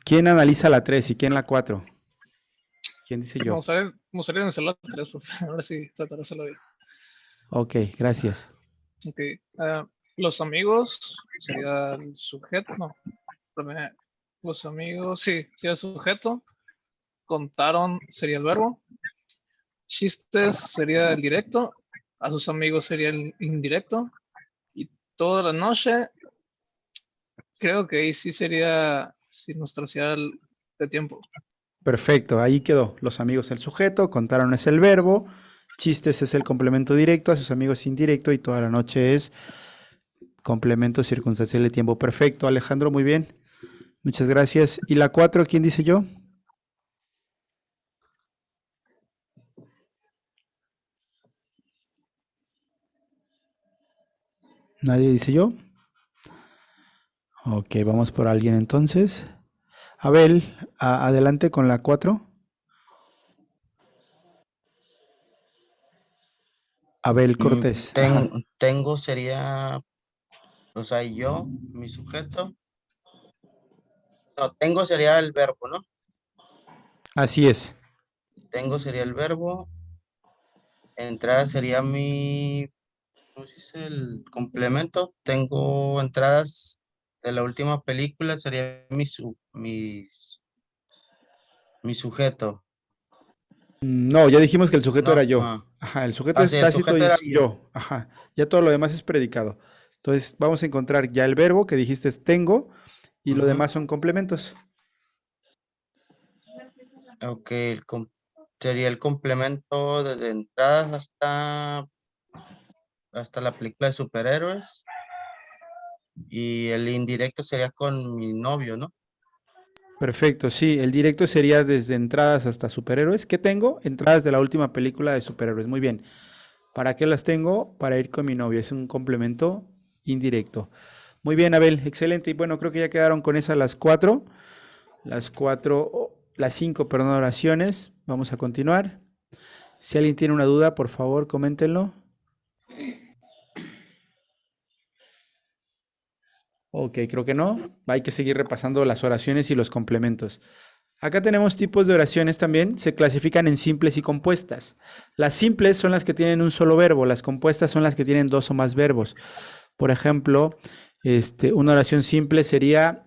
¿quién analiza la 3 y quién la 4? ¿Quién dice yo? Me gustaría iniciar la 3, profe. Ahora sí, tratar de hacerlo bien. Ok, gracias. Ok. Los amigos sería el sujeto. No. Los amigos, sí, sería el sujeto. Contaron sería el verbo. Chistes sería el directo. A sus amigos sería el indirecto. Y toda la noche, creo que ahí sí sería circunstancial de tiempo. Perfecto, ahí quedó. Los amigos el sujeto, contaron es el verbo, chistes es el complemento directo, a sus amigos indirecto y toda la noche es complemento circunstancial de tiempo. Perfecto, Alejandro, muy bien. Muchas gracias. ¿Y la 4, quién dice yo? ¿Nadie dice yo? Ok, vamos por alguien entonces. Abel, adelante con la 4. Abel Cortés. Ajá. Tengo sería, o sea, yo, mi sujeto. No, tengo sería el verbo, ¿no? Así es. Tengo sería el verbo. Entrada sería ¿cómo se dice? El complemento. Tengo entradas de la última película, sería mi sujeto. No, ya dijimos que el sujeto No, era yo. Ajá, el sujeto es sí, el tácito y sujeto era es yo. Ajá, ya todo lo demás es predicado. Entonces vamos a encontrar ya el verbo que dijiste es tengo y lo demás son complementos. Ok, sería el complemento desde entradas hasta la película de superhéroes. Y el indirecto sería con mi novio, ¿no? Perfecto, sí, el directo sería desde entradas hasta superhéroes. ¿Qué tengo? Entradas de la última película de superhéroes. Muy bien. ¿Para qué las tengo? Para ir con mi novio. Es un complemento indirecto. Muy bien, Abel, excelente. Y bueno, creo que ya quedaron con esas las 4. Las 5, perdón, oraciones. Vamos a continuar. Si alguien tiene una duda, por favor, coméntenlo. Ok, creo que no. Hay que seguir repasando las oraciones y los complementos. Acá tenemos tipos de oraciones también. Se clasifican en simples y compuestas. Las simples son las que tienen un solo verbo. Las compuestas son las que tienen 2 o más verbos. Por ejemplo, una oración simple sería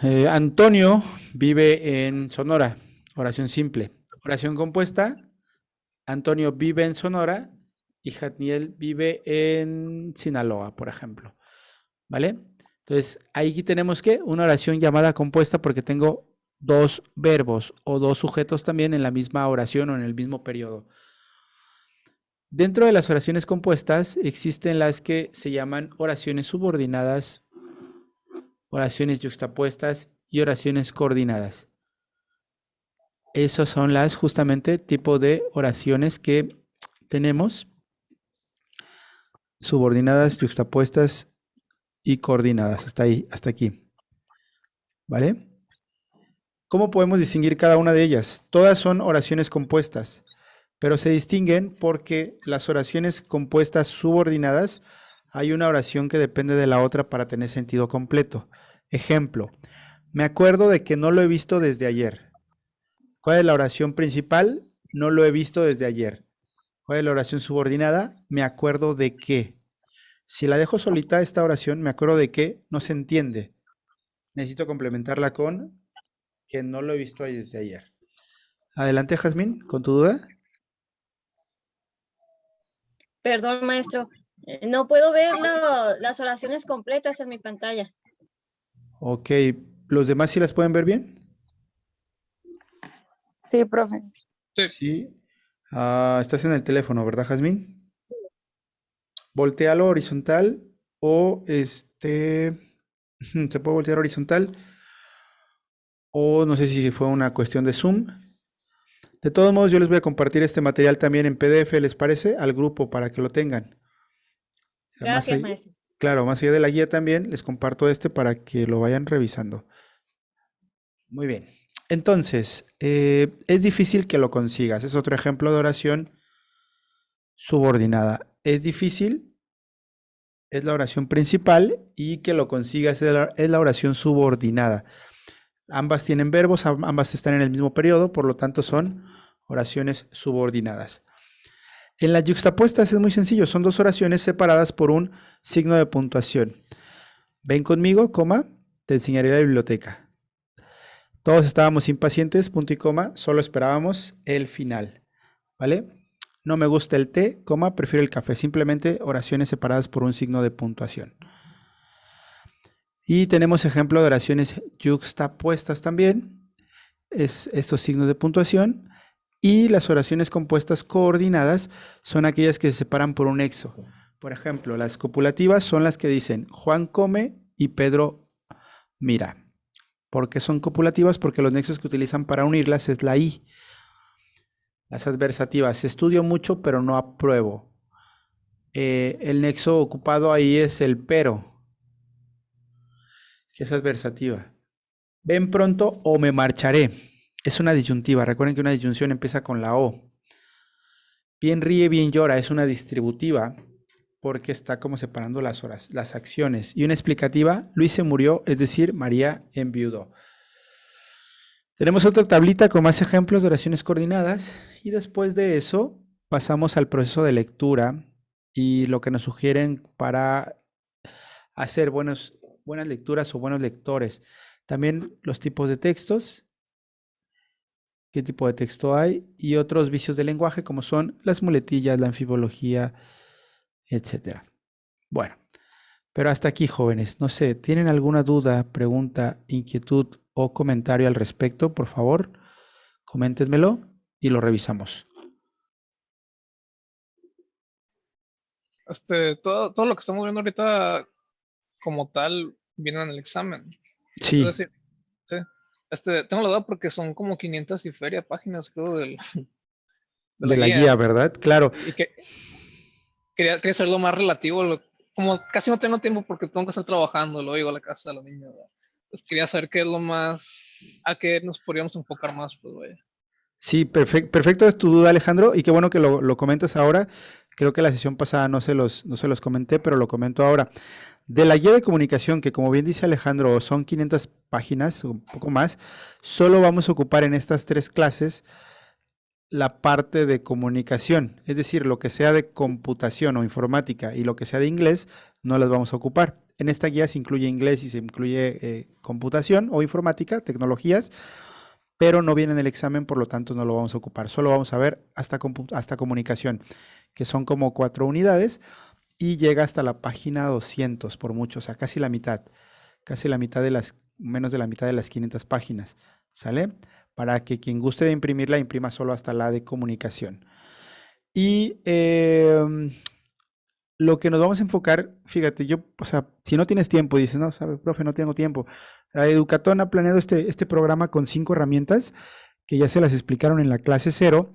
Antonio vive en Sonora. Oración simple. Oración compuesta. Antonio vive en Sonora y Jatniel vive en Sinaloa, por ejemplo. ¿Vale? Entonces, aquí tenemos que una oración llamada compuesta porque tengo 2 verbos o 2 sujetos también en la misma oración o en el mismo periodo. Dentro de las oraciones compuestas existen las que se llaman oraciones subordinadas, oraciones yuxtapuestas y oraciones coordinadas. Esas son las justamente tipo de oraciones que tenemos, subordinadas, yuxtapuestas y coordinadas. Hasta ahí, hasta aquí. ¿Vale? ¿Cómo podemos distinguir cada una de ellas? Todas son oraciones compuestas, pero se distinguen porque las oraciones compuestas subordinadas hay una oración que depende de la otra para tener sentido completo. Ejemplo, me acuerdo de que no lo he visto desde ayer. ¿Cuál es la oración principal? No lo he visto desde ayer. ¿Cuál es la oración subordinada? Me acuerdo de que. Si la dejo solita esta oración, me acuerdo de que, no se entiende. Necesito complementarla con que no lo he visto ahí desde ayer. Adelante, Jazmín, con tu duda. Perdón, maestro. No puedo ver las oraciones completas en mi pantalla. Ok, ¿los demás sí las pueden ver bien? Sí, profe. Sí. Sí. Estás en el teléfono, ¿verdad, Jazmín? Voltéalo horizontal o se puede voltear horizontal o no sé si fue una cuestión de Zoom. De todos modos, yo les voy a compartir este material también en PDF, ¿les parece? Al grupo para que lo tengan. O sea, Gracias, maestro. claro, más allá de la guía también, les comparto este para que lo vayan revisando. Muy bien. Entonces, es difícil que lo consigas. Es otro ejemplo de oración subordinada. Es difícil, es la oración principal y que lo consigas es la oración subordinada. Ambas tienen verbos, ambas están en el mismo periodo, por lo tanto son oraciones subordinadas. En las yuxtapuestas es muy sencillo, son dos oraciones separadas por un signo de puntuación. Ven conmigo, coma, te enseñaré la biblioteca. Todos estábamos impacientes, punto y coma, solo esperábamos el final, ¿vale? No me gusta el té, coma, prefiero el café. Simplemente oraciones separadas por un signo de puntuación. Y tenemos ejemplo de oraciones yuxtapuestas también. Es estos signos de puntuación. Y las oraciones compuestas coordinadas son aquellas que se separan por un nexo. Por ejemplo, las copulativas son las que dicen Juan come y Pedro mira. ¿Por qué son copulativas? Porque los nexos que utilizan para unirlas es la I. Las adversativas, estudio mucho pero no apruebo. El nexo ocupado ahí es el pero, que es adversativa. Ven pronto o me marcharé. Es una disyuntiva. Recuerden que una disyunción empieza con la O. Bien ríe, bien llora. Es una distributiva porque está como separando las horas, las acciones. Y una explicativa, Luis se murió, es decir, María enviudó. Tenemos otra tablita con más ejemplos de oraciones coordinadas y después de eso pasamos al proceso de lectura y lo que nos sugieren para hacer buenas lecturas o buenos lectores. También los tipos de textos, qué tipo de texto hay y otros vicios del lenguaje como son las muletillas, la anfibología, etc. Bueno, pero hasta aquí, jóvenes. No sé, ¿tienen alguna duda, pregunta, inquietud o comentario al respecto? Por favor, coméntenmelo y lo revisamos. Todo lo que estamos viendo ahorita como tal viene en el examen. Sí. Es decir, sí. Tengo la duda porque son como 500 y feria páginas, creo, de la guía, ¿verdad? Claro. Y que quería hacerlo más relativo. Como casi no tengo tiempo porque tengo que estar trabajando, luego llego a la casa de los niños. Entonces quería saber qué es lo más, a qué nos podríamos enfocar más, pues vaya. Sí, perfecto es tu duda, Alejandro, y qué bueno que lo comentas ahora. Creo que la sesión pasada no se los comenté, pero lo comento ahora. De la guía de comunicación, que como bien dice Alejandro, son 500 páginas, un poco más, solo vamos a ocupar en estas 3 clases la parte de comunicación, es decir, lo que sea de computación o informática y lo que sea de inglés, no las vamos a ocupar. En esta guía se incluye inglés y se incluye computación o informática, tecnologías, pero no viene en el examen, por lo tanto no lo vamos a ocupar. Solo vamos a ver hasta comunicación, que son como 4 unidades y llega hasta la página 200 por mucho, o sea, casi la mitad menos de la mitad de las 500 páginas, ¿sale? Para que quien guste de imprimirla, imprima solo hasta la de comunicación. Y lo que nos vamos a enfocar, fíjate, o sea, si no tienes tiempo, dices, no, sabe, profe, no tengo tiempo. Educatón ha planeado este programa con 5 herramientas que ya se las explicaron en la clase 0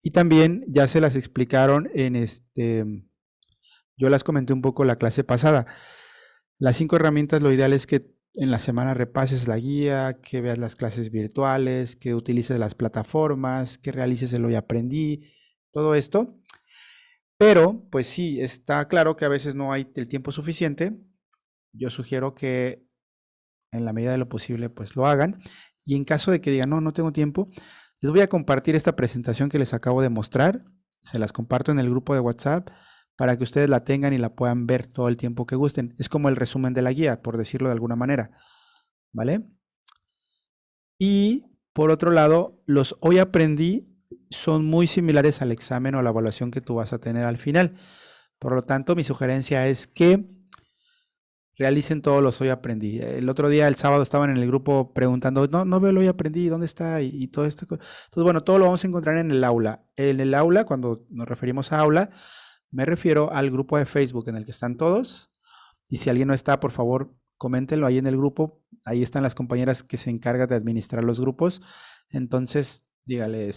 y también ya se las explicaron yo las comenté un poco la clase pasada. Las 5 herramientas, lo ideal es que en la semana repases la guía, que veas las clases virtuales, que utilices las plataformas, que realices el Hoy Aprendí, todo esto. Pero, pues sí, está claro que a veces no hay el tiempo suficiente. Yo sugiero que en la medida de lo posible, pues lo hagan. Y en caso de que digan, no tengo tiempo, les voy a compartir esta presentación que les acabo de mostrar. Se las comparto en el grupo de WhatsApp para que ustedes la tengan y la puedan ver todo el tiempo que gusten. Es como el resumen de la guía, por decirlo de alguna manera, ¿vale? Y por otro lado, los Hoy Aprendí son muy similares al examen o a la evaluación que tú vas a tener al final. Por lo tanto, mi sugerencia es que realicen todos los hoy aprendí. El otro día, el sábado, estaban en el grupo preguntando, no veo el hoy aprendí, ¿dónde está? Y todo esto. Entonces, bueno, todo lo vamos a encontrar en el aula. En el aula, cuando nos referimos a aula, me refiero al grupo de Facebook en el que están todos. Y si alguien no está, por favor, coméntenlo ahí en el grupo. Ahí están las compañeras que se encargan de administrar los grupos. Entonces, dígale,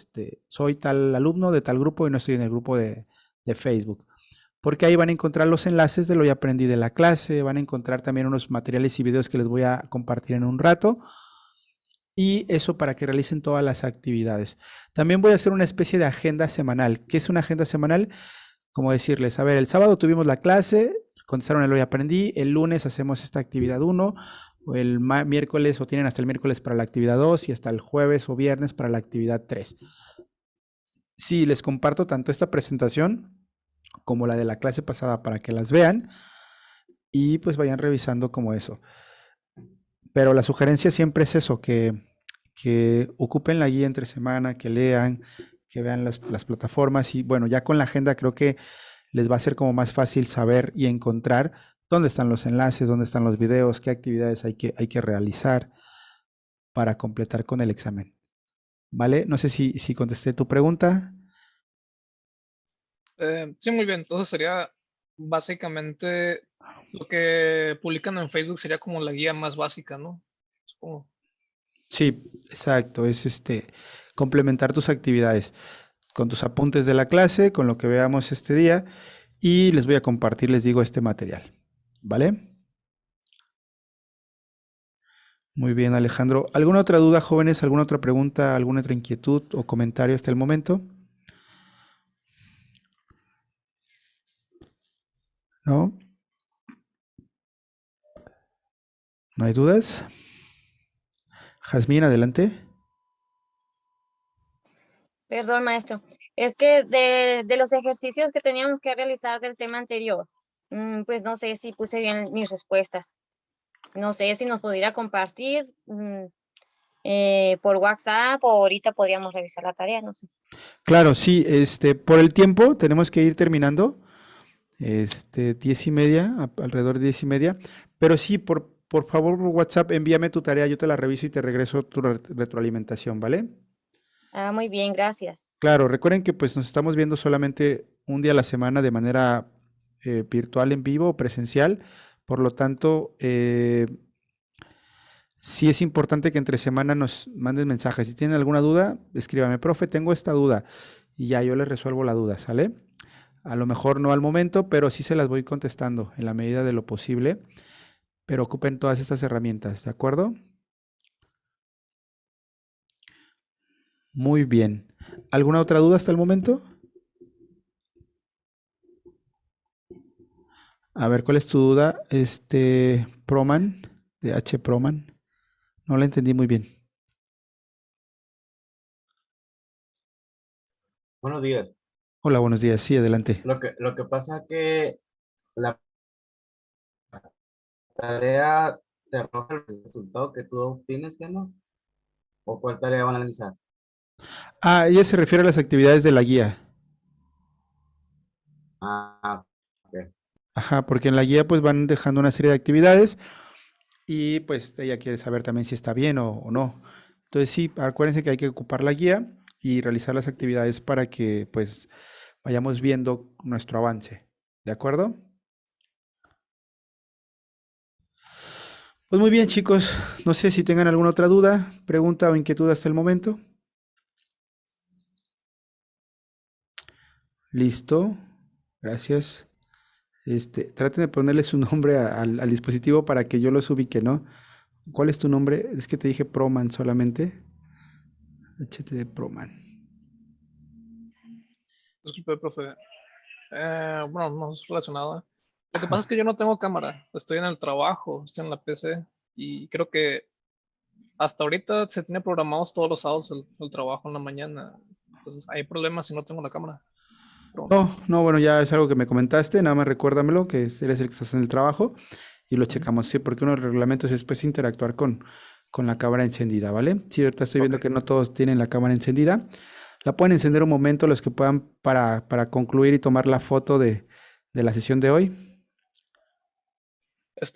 soy tal alumno de tal grupo y no estoy en el grupo de Facebook. Porque ahí van a encontrar los enlaces de lo que aprendí de la clase, van a encontrar también unos materiales y videos que les voy a compartir en un rato. Y eso para que realicen todas las actividades. También voy a hacer una especie de agenda semanal. ¿Qué es una agenda semanal? Como decirles, a ver, el sábado tuvimos la clase, contestaron el hoy aprendí, el lunes hacemos esta actividad 1, o el miércoles, o tienen hasta el miércoles para la actividad 2 y hasta el jueves o viernes para la actividad 3. Sí, les comparto tanto esta presentación como la de la clase pasada para que las vean y pues vayan revisando como eso. Pero la sugerencia siempre es eso, que ocupen la guía entre semana, que lean, que vean las plataformas y bueno, ya con la agenda creo que les va a ser como más fácil saber y encontrar dónde están los enlaces, dónde están los videos, qué actividades hay que realizar para completar con el examen. ¿Vale? No sé si contesté tu pregunta. Sí, muy bien. Entonces sería básicamente lo que publican en Facebook sería como la guía más básica, ¿no? Supongo. Sí, exacto. Es complementar tus actividades con tus apuntes de la clase, con lo que veamos este día y les voy a compartir, les digo, este material. ¿Vale? Muy bien, Alejandro. ¿Alguna otra duda, jóvenes? ¿Alguna otra pregunta? ¿Alguna otra inquietud o comentario hasta el momento? ¿No? ¿No hay dudas? Jazmín, adelante. Perdón, maestro. Es que de los ejercicios que teníamos que realizar del tema anterior, pues no sé si puse bien mis respuestas. No sé si nos pudiera compartir por WhatsApp o ahorita podríamos revisar la tarea, no sé. Claro, sí, por el tiempo tenemos que ir terminando. 10:30, alrededor de 10:30. Pero sí, por favor, por WhatsApp, envíame tu tarea, yo te la reviso y te regreso tu retroalimentación, ¿vale? Ah, muy bien, gracias. Claro, recuerden que pues nos estamos viendo solamente un día a la semana de manera virtual, en vivo o presencial. Por lo tanto, sí es importante que entre semana nos manden mensajes. Si tienen alguna duda, escríbame, profe, tengo esta duda. Y ya yo les resuelvo la duda, ¿sale? A lo mejor no al momento, pero sí se las voy contestando en la medida de lo posible. Pero ocupen todas estas herramientas, ¿de acuerdo? Muy bien. ¿Alguna otra duda hasta el momento? A ver, ¿cuál es tu duda? Proman, de H. Proman. No la entendí muy bien. Buenos días. Hola, buenos días. Sí, adelante. Lo que pasa es que la tarea te arroja el resultado que tú obtienes, ¿qué no? ¿O cuál tarea van a analizar? Ah, ella se refiere a las actividades de la guía. Ah, ok. Ajá, porque en la guía pues van dejando una serie de actividades y pues ella quiere saber también si está bien o no. Entonces sí, acuérdense que hay que ocupar la guía y realizar las actividades para que pues vayamos viendo nuestro avance. ¿De acuerdo? Pues muy bien, chicos. No sé si tengan alguna otra duda, pregunta o inquietud hasta el momento. Listo. Gracias. Traten de ponerle su nombre al dispositivo para que yo los ubique, ¿no? ¿Cuál es tu nombre? Es que te dije Proman solamente. HTD Proman. Disculpe, profe. Bueno, no es relacionado. Lo que pasa es que yo no tengo cámara. Estoy en el trabajo, estoy en la PC y creo que hasta ahorita se tiene programados todos los sábados el trabajo en la mañana. Entonces hay problemas si no tengo la cámara. Pero No, bueno, ya es algo que me comentaste, nada más recuérdamelo, que eres el que estás en el trabajo y lo checamos, sí, porque uno de los reglamentos es pues interactuar con la cámara encendida, ¿vale? Sí, ahorita estoy viendo que no todos tienen la cámara encendida. La pueden encender un momento los que puedan para concluir y tomar la foto de la sesión de hoy.